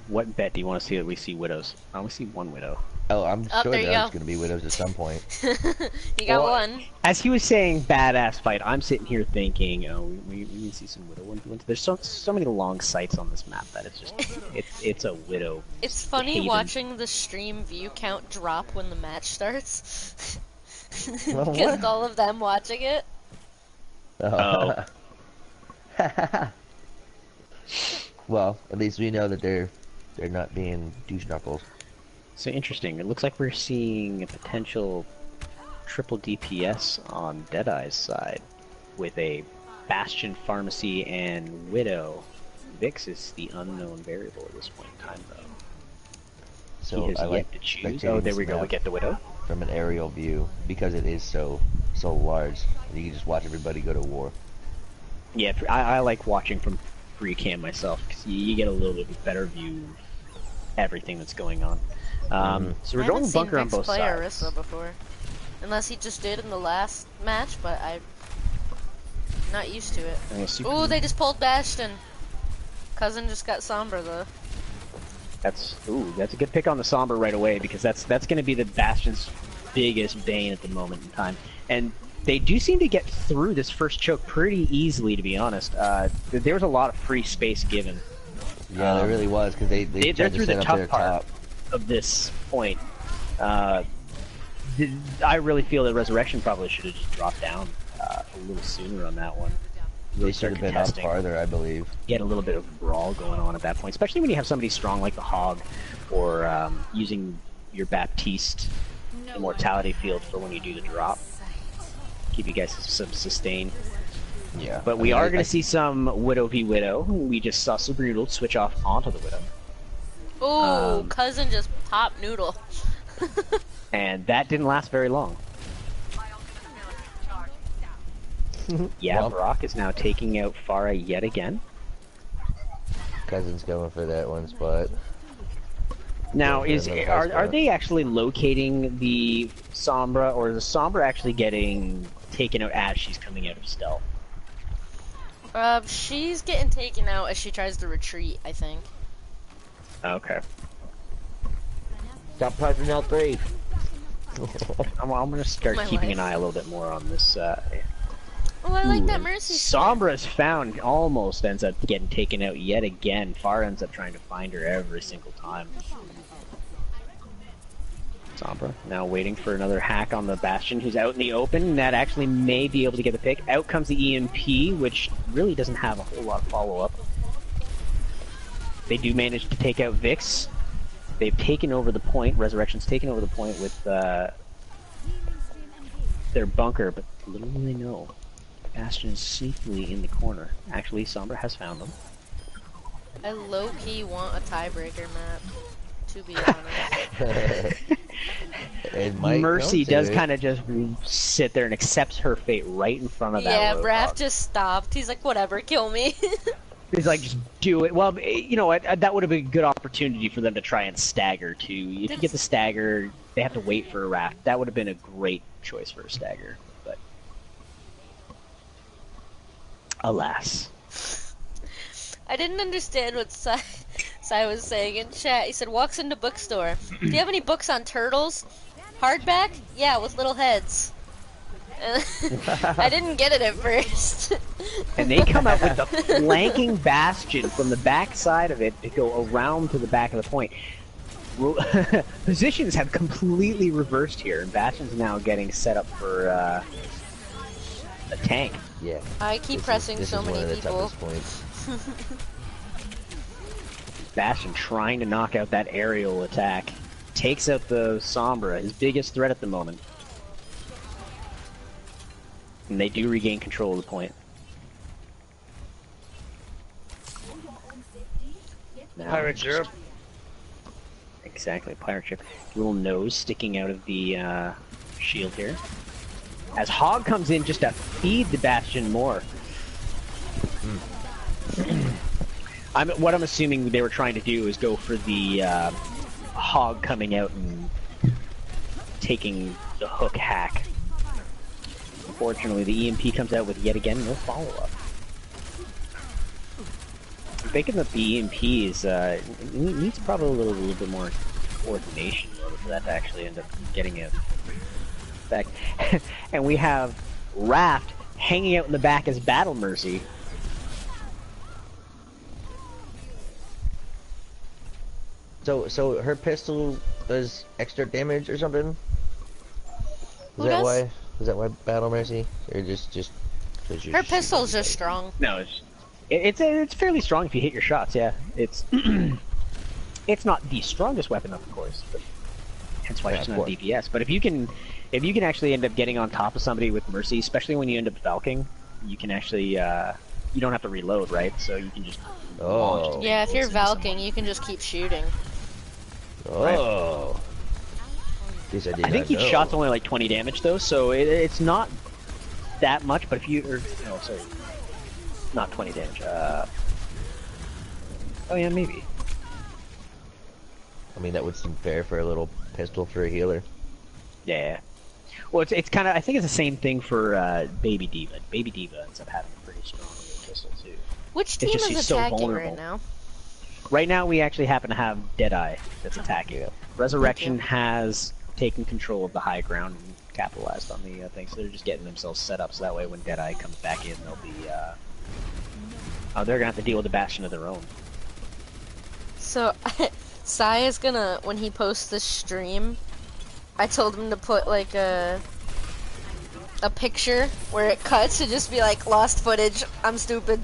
What bet do you want to see that we see widows? I only see one widow. Oh, I'm Oh, sure there you there's go. going to be widows at some point. You got Well, one. As he was saying, badass fight. I'm sitting here thinking, oh, we need to see some widow. There's so many long sights on this map that it's just it's a widow. It's funny haven. watching the stream view count drop when the match starts. Well, Because what? all of them watching it. Oh. Well, at least we know that they're not being douche knuckles. So interesting. It looks like we're seeing a potential triple DPS on Deadeye's side with a Bastion, Pharmacy, and Widow. Vix is the unknown variable at this point in time, though. So he has I yet like to choose. spectating Oh, there this we go. We map get the Widow. from an aerial view because it is so large. You can just watch everybody go to war. Yeah, I like watching from free cam myself because you get a little bit better view of everything that's going on. So we're I going haven't seen bunker on Vix both play sides. Orisa before. Unless he just did in the last match, but I'm not used to it. Ooh, they just pulled Bastion. Cousin just got Sombra though. That's a good pick on the Sombra right away, because that's going to be the Bastion's biggest bane at the moment in time. And they do seem to get through this first choke pretty easily, to be honest. There was a lot of free space given. Yeah, there really was, because they're through to set the up tough their part top. of this point. I really feel that Resurrection probably should have just dropped down a little sooner on that one. They should have been up contesting. farther, I believe. Get a little bit of brawl going on at that point, especially when you have somebody strong like the Hog, or using your Baptiste immortality field for when you do the drop. Keep you guys some sustain. Yeah. But we are going to see some Widow v Widow. We just saw Super Noodle switch off onto the Widow. Ooh, Cousin just popped Noodle. And that didn't last very long. Yeah, Well, Brock is now taking out Pharah yet again. Cousin's going for that one spot. Now, Yeah, are they actually locating the Sombra, or is the Sombra actually getting taken out as she's coming out of stealth? She's getting taken out as she tries to retreat, I think. Okay. Stop pressing L3. I'm going to start My keeping life. an eye a little bit more on this. Oh, I like Ooh, that and Mercy. Sombra's found, almost ends up getting taken out yet again. Far ends up trying to find her every single time. Sombra now waiting for another hack on the Bastion, who's out in the open. That actually may be able to get the pick. Out comes the EMP, which really doesn't have a whole lot of follow-up. They do manage to take out Vix. They've taken over the point. Resurrection's taken over the point with their bunker, but little do they know, Bastion is sneakily in the corner. Actually, Sombra has found them. I low-key want a tiebreaker map, to be honest. It might Mercy come to does it. kind of just sit there and accepts her fate right in front of that Yeah, Roadhog. Raph just stopped. He's like, whatever, kill me. He's like, just do it. Well, you know what? That would have been a good opportunity for them to try and stagger, too. If you get the stagger, they have to wait for a raft. That would have been a great choice for a stagger, but alas. I didn't understand what Sai was saying in chat. He said, walks into bookstore. Do you have any books on turtles? Hardback? Yeah, with little heads. I didn't get it at first. And they come out with the flanking Bastion from the back side of it to go around to the back of the point. Positions have completely reversed here, and Bastion's now getting set up for a tank. Yeah. I keep pressing this so is one many of the people. toughest points. Bastion trying to knock out that aerial attack. Takes out the Sombra, his biggest threat at the moment. And they do regain control of the point. Now, Pirate ship. Exactly, pirate ship. Little nose sticking out of the shield here. As Hog comes in just to feed the Bastion more. What I'm assuming they were trying to do is go for the Hog coming out and taking the hook hack. Unfortunately, the EMP comes out with yet again no follow-up. I'm thinking that the EMP is needs probably a little bit more coordination in order for that to actually end up getting it back. And we have Raft hanging out in the back as Battle Mercy. So her pistol does extra damage or something? Who does? Is that why Battle Mercy? Or just Her pistol's just strong. No, it's fairly strong if you hit your shots. Yeah, it's it's not the strongest weapon, of course, but hence why it's not DPS. But if you can actually end up getting on top of somebody with Mercy, especially when you end up falking, you can actually you don't have to reload, right? So you can just launch. Yeah, if you're Valking, you can just keep shooting. Oh. I think each shot's only like 20 damage though, so it's not that much. But if you, no, sorry, not 20 damage. Oh yeah, maybe. I mean, that would seem fair for a little pistol for a healer. Yeah. Well, it's kind of, I think it's the same thing for Baby Diva. Baby Diva ends up having a pretty strong pistol too. Which team just is she's so attacking vulnerable. right now? Right now, we actually happen to have Deadeye that's attacking. Yeah. Resurrection has taken control of the high ground and capitalized on the thing, so they're just getting themselves set up so that way when Deadeye comes back in, they'll be, they're gonna have to deal with the Bastion of their own. So, Sai is gonna, when he posts this stream, I told him to put like a picture where it cuts to just be like, lost footage, I'm stupid.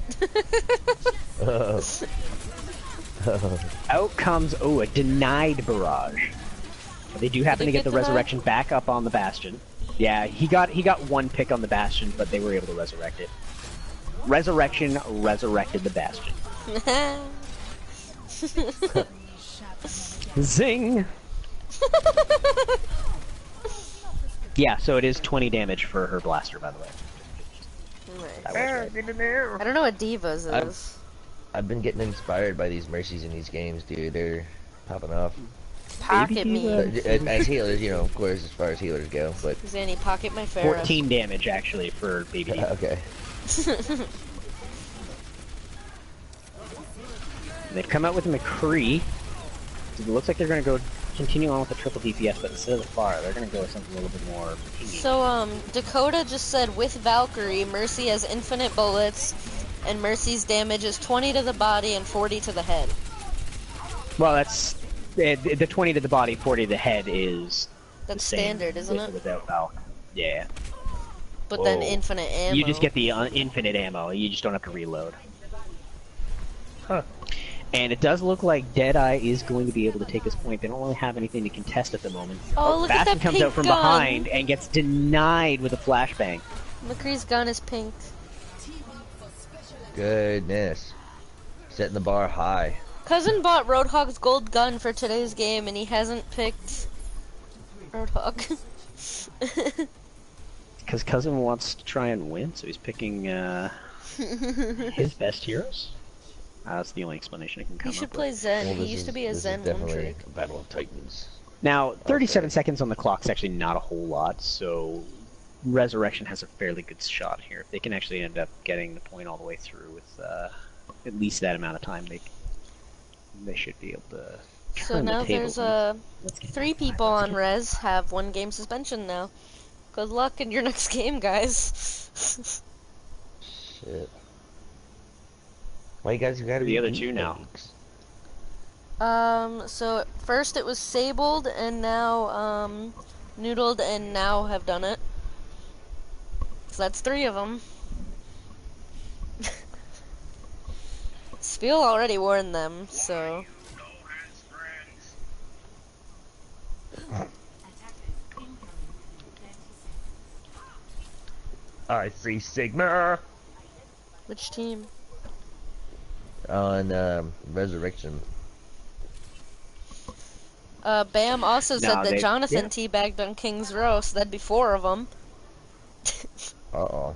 Out comes, a denied barrage. They do happen to get the Resurrection back up on the Bastion. Yeah, he got one pick on the Bastion, but they were able to resurrect it. Resurrection resurrected the Bastion. Zing! Yeah, so it is 20 damage for her blaster, by the way. Nice. I don't know what Divas is. I've been getting inspired by these Mercies in these games, dude. They're popping off. Pocket me. As healers, you know, of course, as far as healers go, but... Zanny, pocket my Pharah. 14 damage, actually, for Baby Diva. Okay. They've come out with a McCree. It looks like they're going to go continue on with the triple DPS, but instead of the Pharah, they're going to go with something a little bit more pingy. So, Dakota just said, with Valkyrie, Mercy has infinite bullets, and Mercy's damage is 20 to the body and 40 to the head. Well, that's... The 20 to the body, 40 to the head is... That's standard, isn't it? Without Valk. Yeah. But then infinite ammo. You just get the infinite ammo, you just don't have to reload. Huh. And it does look like Deadeye is going to be able to take this point. They don't really have anything to contest at the moment. Oh, look at Bastion that comes pink out from gun. behind and gets denied with a flashbang. McCree's gun is pink. Goodness. Setting the bar high. Cousin bought Roadhog's gold gun for today's game, and he hasn't picked Roadhog. Because Cousin wants to try and win, so he's picking his best heroes. That's the only explanation I can come He up should with. play Zen. Well, He used to be a Zen one definitely trick. a battle of titans. Now, 37 seconds on the clock is actually not a whole lot, so Resurrection has a fairly good shot here. If they can actually end up getting the point all the way through with at least that amount of time, they should be able to turn So now the tables. there's 3 people on Res have 1 game suspension now. Good luck in your next game, guys. Shit. Why you guys gotta The be other 2 now. So first it was Sabled, and now, Noodled, and now have done it. So that's 3 of them. Spiel already warned them, so... I see Sigma Which team? on Resurrection. Bam also said No, that Jonathan yeah. teabagged on King's Row, so that'd be 4 of them. Uh-oh.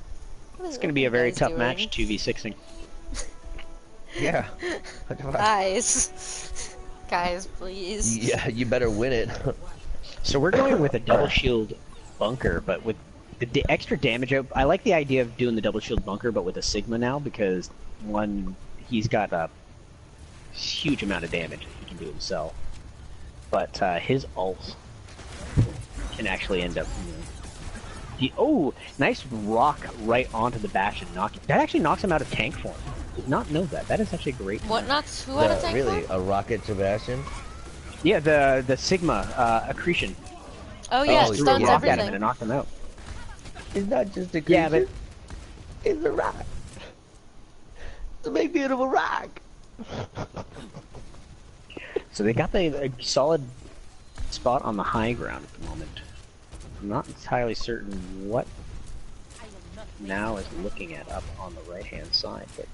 It's going to be a very tough match, 2v6ing. Yeah. Guys. Guys, please. Yeah, you better win it. So we're going with a double shield bunker, but with the extra damage out. I like the idea of doing the double shield bunker, but with a Sigma now, because one, he's got a huge amount of damage that he can do himself. But his ult can actually end up... nice rock right onto the Bastion. That actually knocks him out of tank form. Did not know that. That is actually great. What knocks who out of tank Really? form? A rocket Sebastian? Yeah, the Sigma accretion. Oh yeah, Oh, it threw a stuns rock at him and everything. it knocked him out. It's not just a creature. Yeah, but It's a rock. It's a big, beautiful rock. so they got a solid spot on the high ground at the moment. I'm not entirely certain what now is looking at up on the right-hand side, but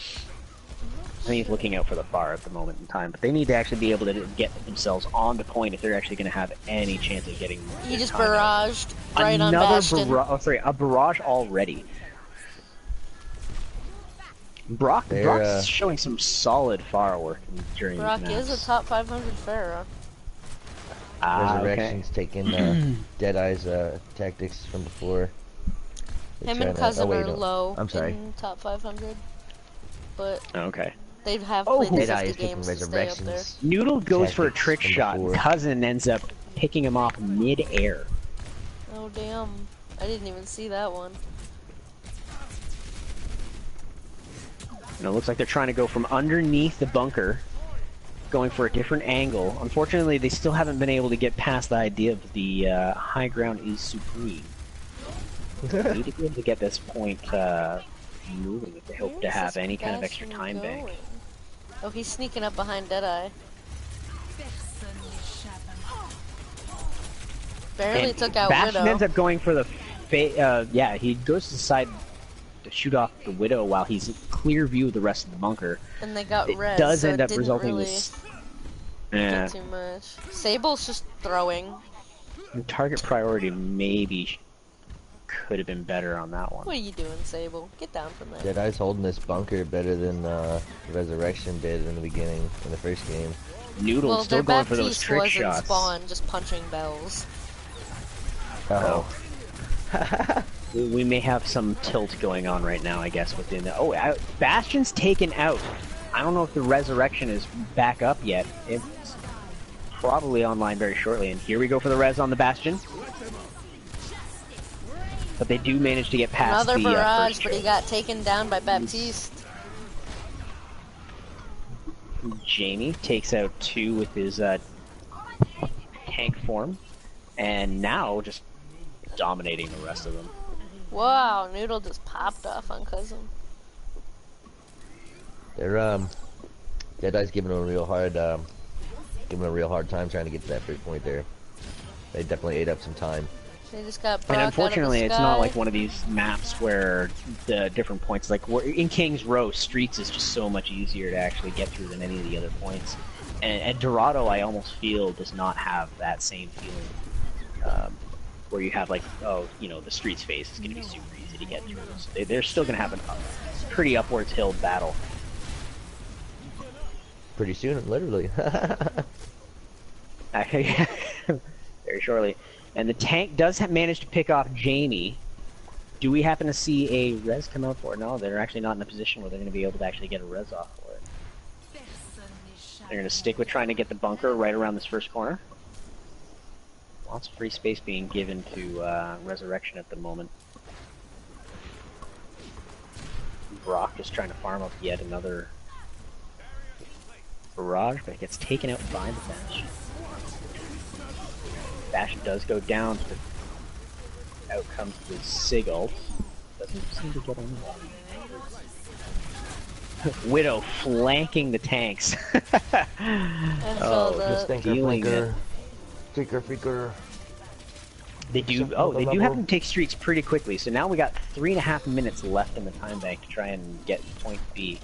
I think he's looking out for the bar at the moment in time. But they need to actually be able to get themselves on the point if they're actually going to have any chance of getting. He just time out. barraged right on Another Bastion. a barrage already. Brock's showing some solid firework during Brock these is a maps. top 500 Pharah. Resurrection's taking Deadeye's tactics from before. They're Him and trying to- Cousin oh, wait, are no. low I'm sorry. in top 500, but Okay. they have Oh, played the Deadeye 50 is taking games to stay up there. Resurrection's Noodle goes for a tactics trick from shot, and before. Cousin ends up picking him off mid-air. Oh damn, I didn't even see that one. And it looks like they're trying to go from underneath the bunker, going for a different angle. Unfortunately, they still haven't been able to get past the idea of the high ground is supreme. They need to be able to get this point moving if they hope to have any kind of extra time bank. Oh, he's sneaking up behind Deadeye. Barely And took out Bastion Widow. ends up going for the yeah, he goes to the side to shoot off the Widow while he's in clear view of the rest of the bunker. And they got It red, does so end it up didn't resulting in really this. do Yeah, too much. Sable's just throwing. target priority maybe could have been better on that What one. are you doing, Sable? Get down from there. Deadeye's holding this bunker better than Resurrection did in the beginning, in the first game. Noodle's Well, still their going for those Baptiste trick was in shots. spawn, just punching bells. Oh. We may have some tilt going on right now, I guess, within the... Oh, Bastion's taken out. I don't know if the Resurrection is back up yet. It's probably online very shortly. And here we go for the res on the Bastion. But they do manage to get past Another the barrage, first but he choke. got taken down by Baptiste. Jamie takes out 2 with his tank form. And now just dominating the rest of them. Wow, Noodle just popped off on Cousin. They're Deadeye's giving him a real hard time trying to get to that first point there. They definitely ate up some time. They just got Brock And unfortunately, out of the it's not sky. like one of these maps where the different points, like in King's Row, Streets is just so much easier to actually get through than any of the other points. And at Dorado, I almost feel does not have that same feeling, where you have like, oh, you know, the Streets phase is going to be super easy to get through. So they're still going to have a pretty upwards hill battle. Pretty soon, literally. Very shortly. And the tank does manage to pick off Jamie. Do we happen to see a res come out for it? No, they're actually not in a position where they're going to be able to actually get a res off for it. They're going to stick with trying to get the bunker right around this first corner. Lots of free space being given to Resurrection at the moment. Brock just trying to farm up yet another barrage, but it gets taken out by the Bash. Bash does go down, but out comes the Sig ult. Doesn't seem to get anyone. Widow flanking the tanks. Oh, Just dealing thinker, flicker, freaker. They do. Oh, they do happen to take streaks pretty quickly. So now we got 3.5 minutes left in the time bank to try and get point B.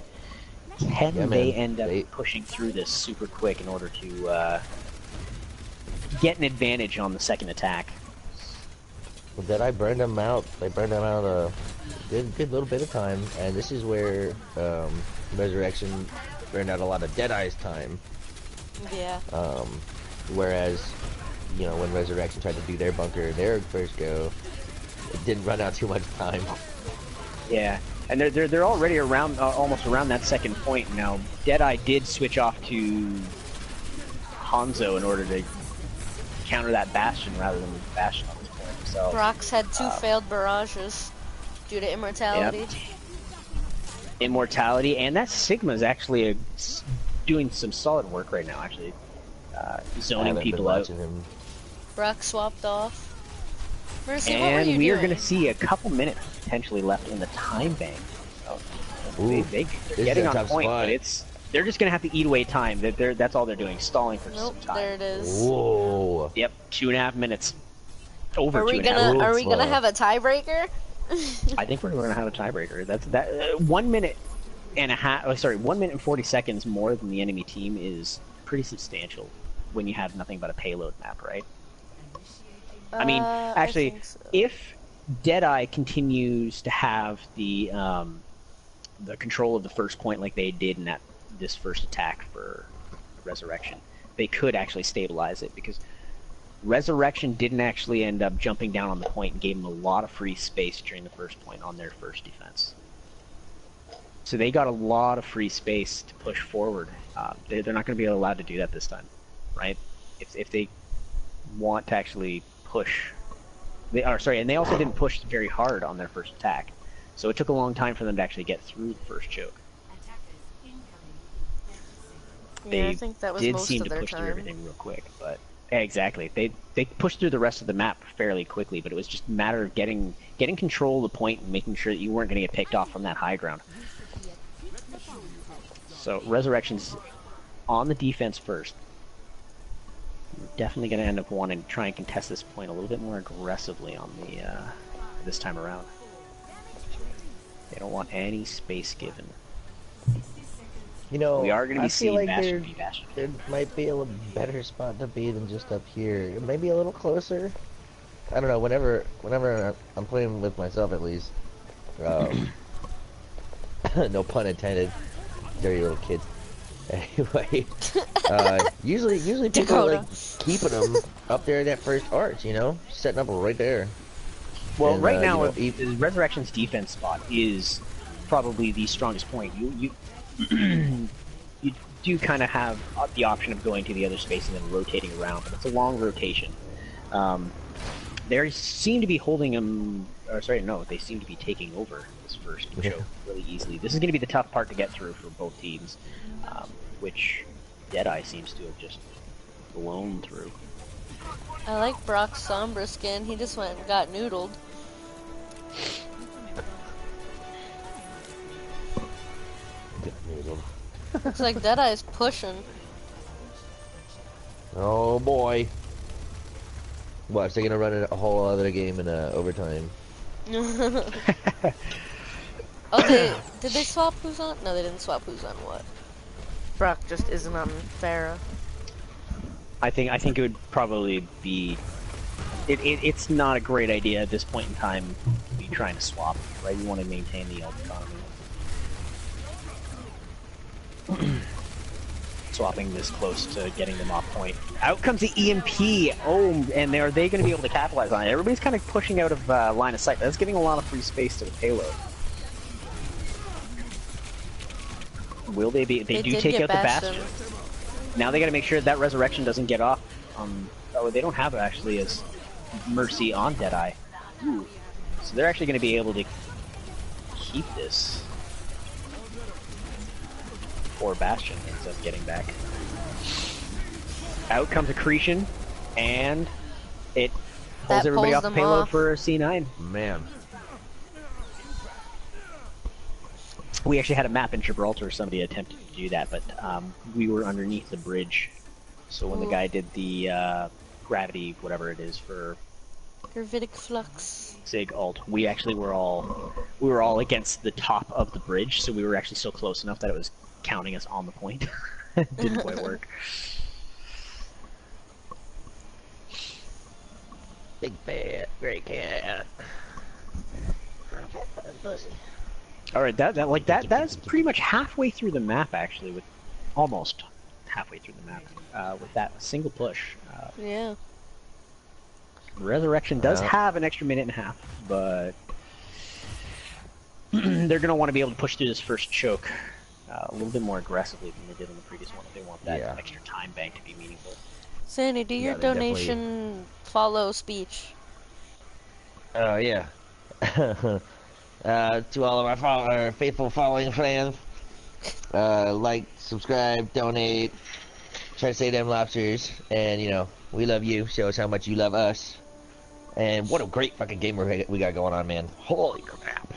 Can they end up pushing through this super quick in order to get an advantage on the second attack? Well, did I burn them out? They burned them out a good little bit of time, and this is where Resurrection burned out a lot of Deadeye's time. Yeah. Whereas, you know, when Resurrection tried to do their bunker, their first go, it didn't run out too much time. Yeah, and they're already around almost around that second point now. Deadeye did switch off to Hanzo in order to counter that Bastion rather than Bastion on this point himself. Brock's had 2 failed barrages due to immortality. Yep. Immortality, and that Sigma's actually doing some solid work right now, actually. Zoning people out. Him. Brock swapped off. Mercy, what were And you we are doing? going to see a couple minutes potentially left in the time bank. So, Ooh, they're is getting a on tough point, spot. but they're just going to have to eat away time. That's all they're doing, stalling for Nope, some time. there it is. Whoa. Yep, 2.5 minutes. Over Are we 2.5 gonna minutes. have a tiebreaker? I think we're going to have a tiebreaker. That 1 minute and a half. Oh, sorry, 1 minute and 40 seconds more than the enemy team is pretty substantial when you have nothing but a payload map, right? I mean, actually, I think so. if Deadeye continues to have the control of the first point like they did in this first attack for Resurrection, they could actually stabilize it, because Resurrection didn't actually end up jumping down on the point and gave them a lot of free space during the first point on their first defense. So they got a lot of free space to push forward. They're not going to be allowed to do that this time, right? If they want to actually push, and they also didn't push very hard on their first attack, so it took a long time for them to actually get through the first choke. Yeah, I think that was did most seem of to their push through time. everything real quick, but yeah, exactly. They pushed through the rest of the map fairly quickly, but it was just a matter of getting control of the point and making sure that you weren't going to get picked off from that high ground. So Resurrection's on the defense first. We're definitely going to end up wanting to try and contest this point a little bit more aggressively on the this time around. They don't want any space given. You know, We are going to be I feel seeing like Bastion v Bastion. there might be a little better spot to be than just up here. Maybe a little closer. I don't know. Whenever I'm playing with myself, at least. No pun intended. Dirty little kids. Anyway, usually people are like keeping them up there in that first arch. You know, setting up right there. Well, And, right now, you know, Resurrection's defense spot is probably the strongest point. You you do kind of have the option of going to the other space and then rotating around, but it's a long rotation. They seem to be holding him, or sorry, no, they seem to be taking over this first choke really easily. This is going to be the tough part to get through for both teams, which Deadeye seems to have just blown through. I like Brock's Sombra skin. He just went and got noodled. Looks like Deadeye's pushing. Oh boy. Watch, they're gonna run a whole other game in overtime. Oh, did they swap who's on? No, they didn't swap who's on what. Brock just isn't on Pharah. I think it would probably be. It's not a great idea at this point in time to be trying to swap, right? You want to maintain the ult economy. Swapping this close to getting them off point. Out comes the EMP! Oh, and are they going to be able to capitalize on it? Everybody's kind of pushing out of line of sight. That's giving a lot of free space to the payload. Will they be? They do take out the Bastion. Now they got to make sure that Resurrection doesn't get off. Oh, they don't have it actually as Mercy on Deadeye. Ooh. So they're actually going to be able to keep this. Or Bastion ends up getting back. Out comes Accretion, and it pulls everybody off the payload for C9. Man. We actually had a map in Gibraltar, somebody attempted to do that, but we were underneath the bridge. So when the guy did the gravity, whatever it is for Gravitic flux. Sig ult, we actually were all against the top of the bridge, so we were actually so close enough that it was counting us on the point. Didn't quite work. Big fat great cat. All right, that's pretty much halfway through the map actually, with almost halfway through the map with that single push. Yeah. Resurrection does have an extra minute and a half, but they're going to want to be able to push through this first choke a little bit more aggressively than they did in the previous one if they want that extra time bank to be meaningful. Sandy, do your donation follow speech. Oh, yeah. To all of our faithful following fans, like, subscribe, donate, try to save them lobsters, and, you know, we love you, show us how much you love us. And what a great fucking game we got going on, man. Holy crap.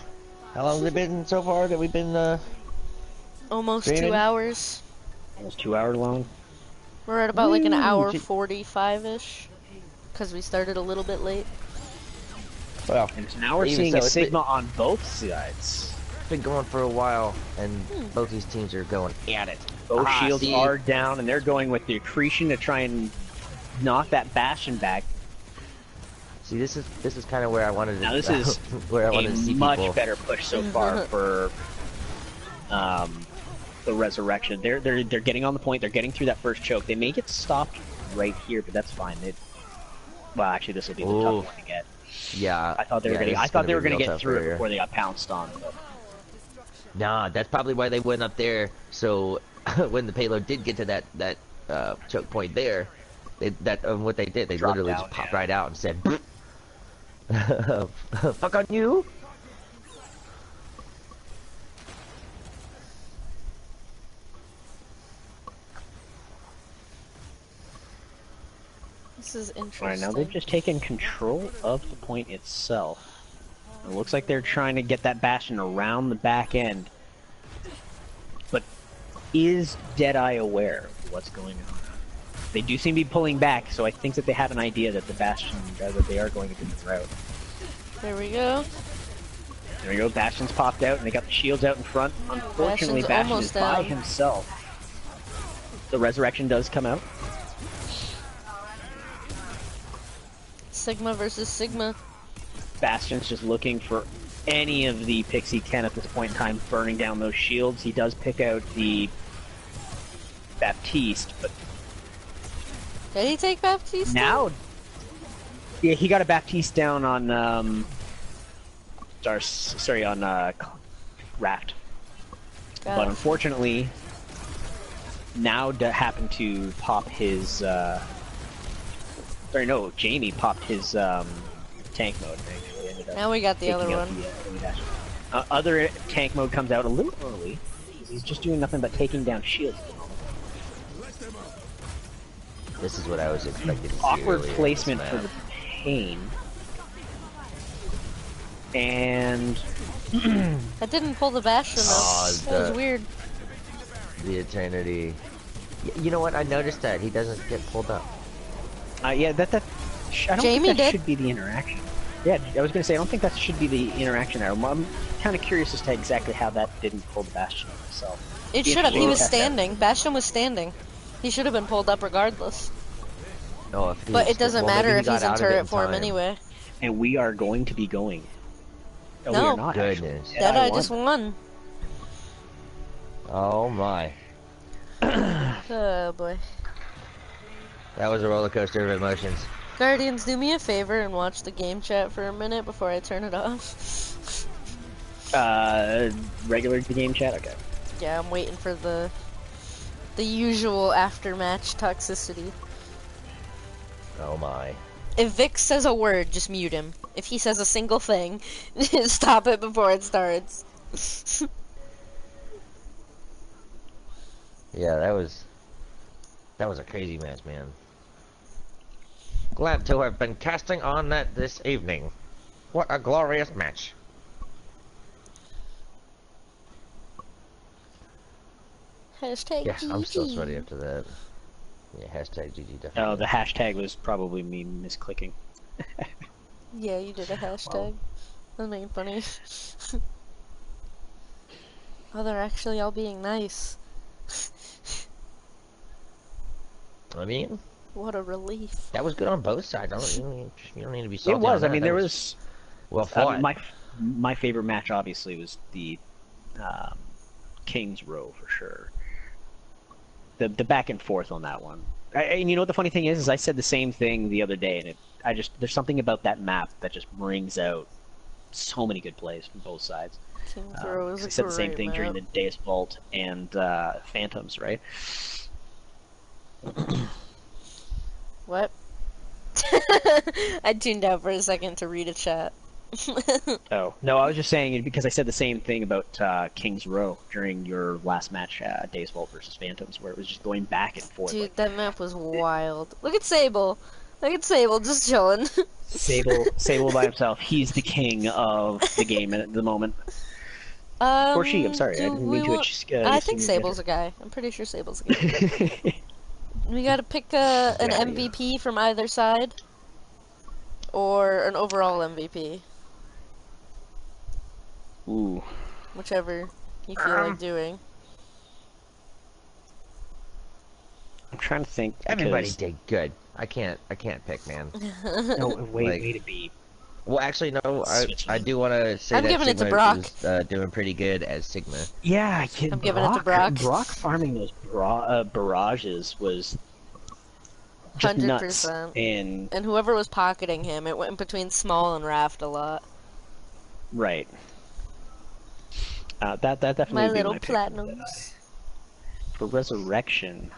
How long has it been so far that we've been, Almost training? 2 hours. Almost 2 hours long. We're at about like an hour 45-ish, because we started a little bit late. Well, And now we're seeing a Sigma on both sides. It's been going for a while, and both these teams are going at it. Both shields are down, and they're going with the Accretion to try and knock that Bastion back. See, this is kind of where I wanted to. Now this is where I wanted to see much people. better push so far for the Resurrection. They're getting on the point. They're getting through that first choke. They may get stopped right here, but that's fine. Well, actually, this will be the Ooh. tough one to get. Yeah. I thought they were yeah, gonna. this I is thought they be were gonna real get tough through it for you. before they got pounced on. But Nah, that's probably why they went up there. So when the payload did get to that choke point there, what they did, they Dropped literally down, just popped yeah. right out and said, "Fuck on you." This is interesting. Alright, now they've just taken control of the point itself. It looks like they're trying to get that Bastion around the back end. But is Deadeye aware of what's going on? They do seem to be pulling back, so I think that they have an idea that the Bastion, that they are going a different route. There we go. There we go, Bastion's popped out, and they got the shields out in front. Unfortunately, Bastion's Bastion almost is by down. himself. The Resurrection does come out. Sigma versus Sigma. Bastion's just looking for any of the picks he can at this point in time, burning down those shields. He does pick out the Baptiste, but Did he take Baptiste? now... Yeah, he got a Baptiste down on, on, Raft. Got But it. unfortunately, now happened to pop his, sorry, no, Jamie popped his, tank mode. They ended up Now we got the taking other out one. the other tank mode comes out a little early. He's just doing nothing but taking down shields at the moment. This is what I was expecting to see Awkward earlier in placement this for map. the pain. And I didn't pull the Bastion Oh, up. That was weird. The Eternity. You know what? I noticed that he doesn't get pulled up. yeah, I don't Jamie think that did. should be the interaction. Yeah, I was gonna say I don't think that should be the interaction there. I'm kind of curious as to exactly how that didn't pull the Bastion up itself. It If should have. He you was test that. standing. Bastion was standing. He should have been pulled up regardless. No, if he But was- it doesn't well, maybe matter he if got he's in out of it turret form time. anyway. And we are going to be going. Oh, we No. are not. Goodness. Actually. Deadeye won. just won. Oh my. Oh boy. That was a roller coaster of emotions. Guardians, do me a favor and watch the game chat for a minute before I turn it off. Regular game chat. Okay. Yeah, I'm waiting for the usual after-match toxicity. Oh my. If Vic says a word, just mute him. If he says a single thing, stop it before it starts. Yeah, that was a crazy match, man. Glad to have been casting on that this evening. What a glorious match. Hashtag Yeah, I'm still GG. sweaty after that. Yeah, hashtag GG definitely. Oh, the hashtag was probably me misclicking. Yeah, you did a hashtag. That made it funny. Oh, they're actually all being nice. I mean, What a relief. that was good on both sides. You don't need to be salty It was. on I that. mean, That there was. well fought. My favorite match obviously was the King's Row for sure. The back and forth on that one. And you know what the funny thing is I said the same thing the other day, and there's something about that map that just brings out so many good plays from both sides. King's Row is I a said the same great thing during map. the Deus Vault and Phantoms, right? What? I tuned out for a second to read a chat. Oh no, I was just saying it because I said the same thing about King's Row during your last match, Deus Vault versus Phantoms, where it was just going back and forth. Dude, Like, that map was wild. Look at Sable. Look at Sable just chilling. Sable by himself. He's the king of the game at the moment. Or she. I'm sorry. I do didn't we mean to. want- I think Sable's a guy. I'm pretty sure Sable's a guy. guy. We gotta pick an Yeah, yeah. MVP from either side. Or an overall MVP. Ooh. Whichever you feel like doing. I'm trying to think. Everybody because- did good. I can't pick, man. No, Like- way to be. Well, actually, no. I do want to say I'm that giving it to Sigma Brock. is doing pretty good as Sigma. Yeah, I'm giving it to Brock. Brock farming those barrages was just nuts. 100%. And And whoever was pocketing him, it went between Small and Raft a lot. right. That definitely My would be little my pick for platinums. For Resurrection.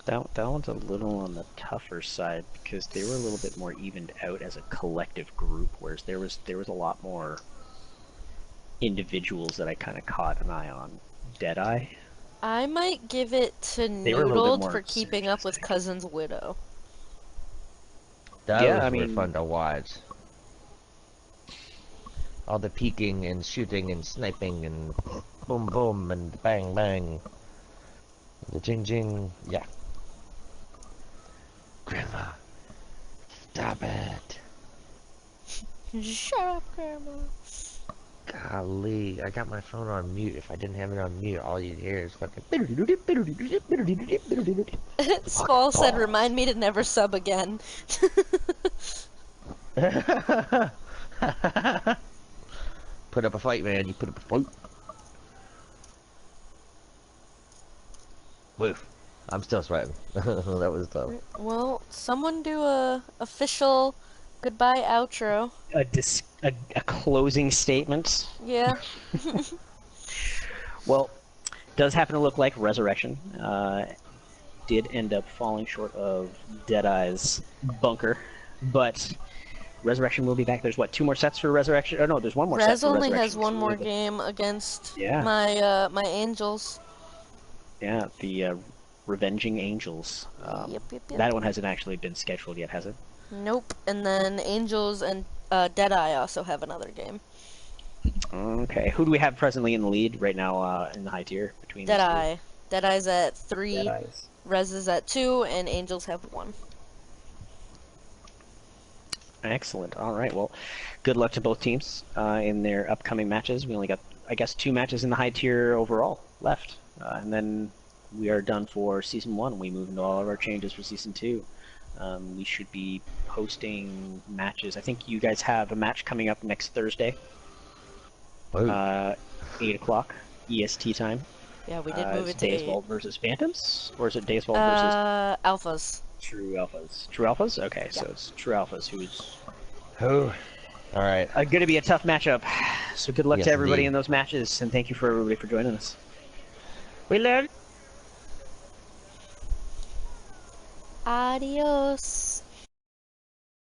That one's a little on the tougher side because they were a little bit more evened out as a collective group, whereas there was a lot more individuals that I kind of caught an eye on. Deadeye. I might give it to They were a little bit Noodled more for keeping up with synergistic. Cousin's Widow. Those Yeah, I were mean- fun to watch. All the peeking and shooting and sniping and boom boom and bang bang. The jing jing, yeah. Grandma, stop it. Shut up, Grandma. Golly, I got my phone on mute. If I didn't have it on mute, all you'd hear is fucking. Small said, remind me to never sub again. Put up a fight, man. You put up a fight. Woof. I'm still sweating. That was tough. Well, someone do a official goodbye outro. A closing statement. Yeah. Well, does happen to look like Resurrection did end up falling short of Deadeye's bunker, but Resurrection will be back. There's what, 2 more sets for Resurrection? Oh no, there's 1 more set Rez for only Resurrection. has one So more the- game against Yeah. my Angels. Yeah, the Revenging Angels. Yep. That one hasn't actually been scheduled yet, has it? Nope. And then Angels and Deadeye also have another game. Okay. Who do we have presently in the lead right now in the high tier between these two? Deadeye. Deadeye's at 3, Deadeyes. Rez is at 2, and Angels have 1. Excellent. All right. Well, good luck to both teams in their upcoming matches. We only got, I guess, 2 matches in the high tier overall left, and then we are done for season 1. We move into all of our changes for season 2. We should be posting matches. I think you guys have a match coming up next Thursday, 8 o'clock EST time. Yeah, we did move It's it to 8. Days Vault versus Phantoms, or is it Days Vault versus Alphas. True Alphas? True Alphas? Okay, so Yeah. it's True Alphas who's Who? All right. going to be a tough matchup. So good luck Yes, to everybody indeed. in those matches, and thank you for everybody for joining us. We love. Adios.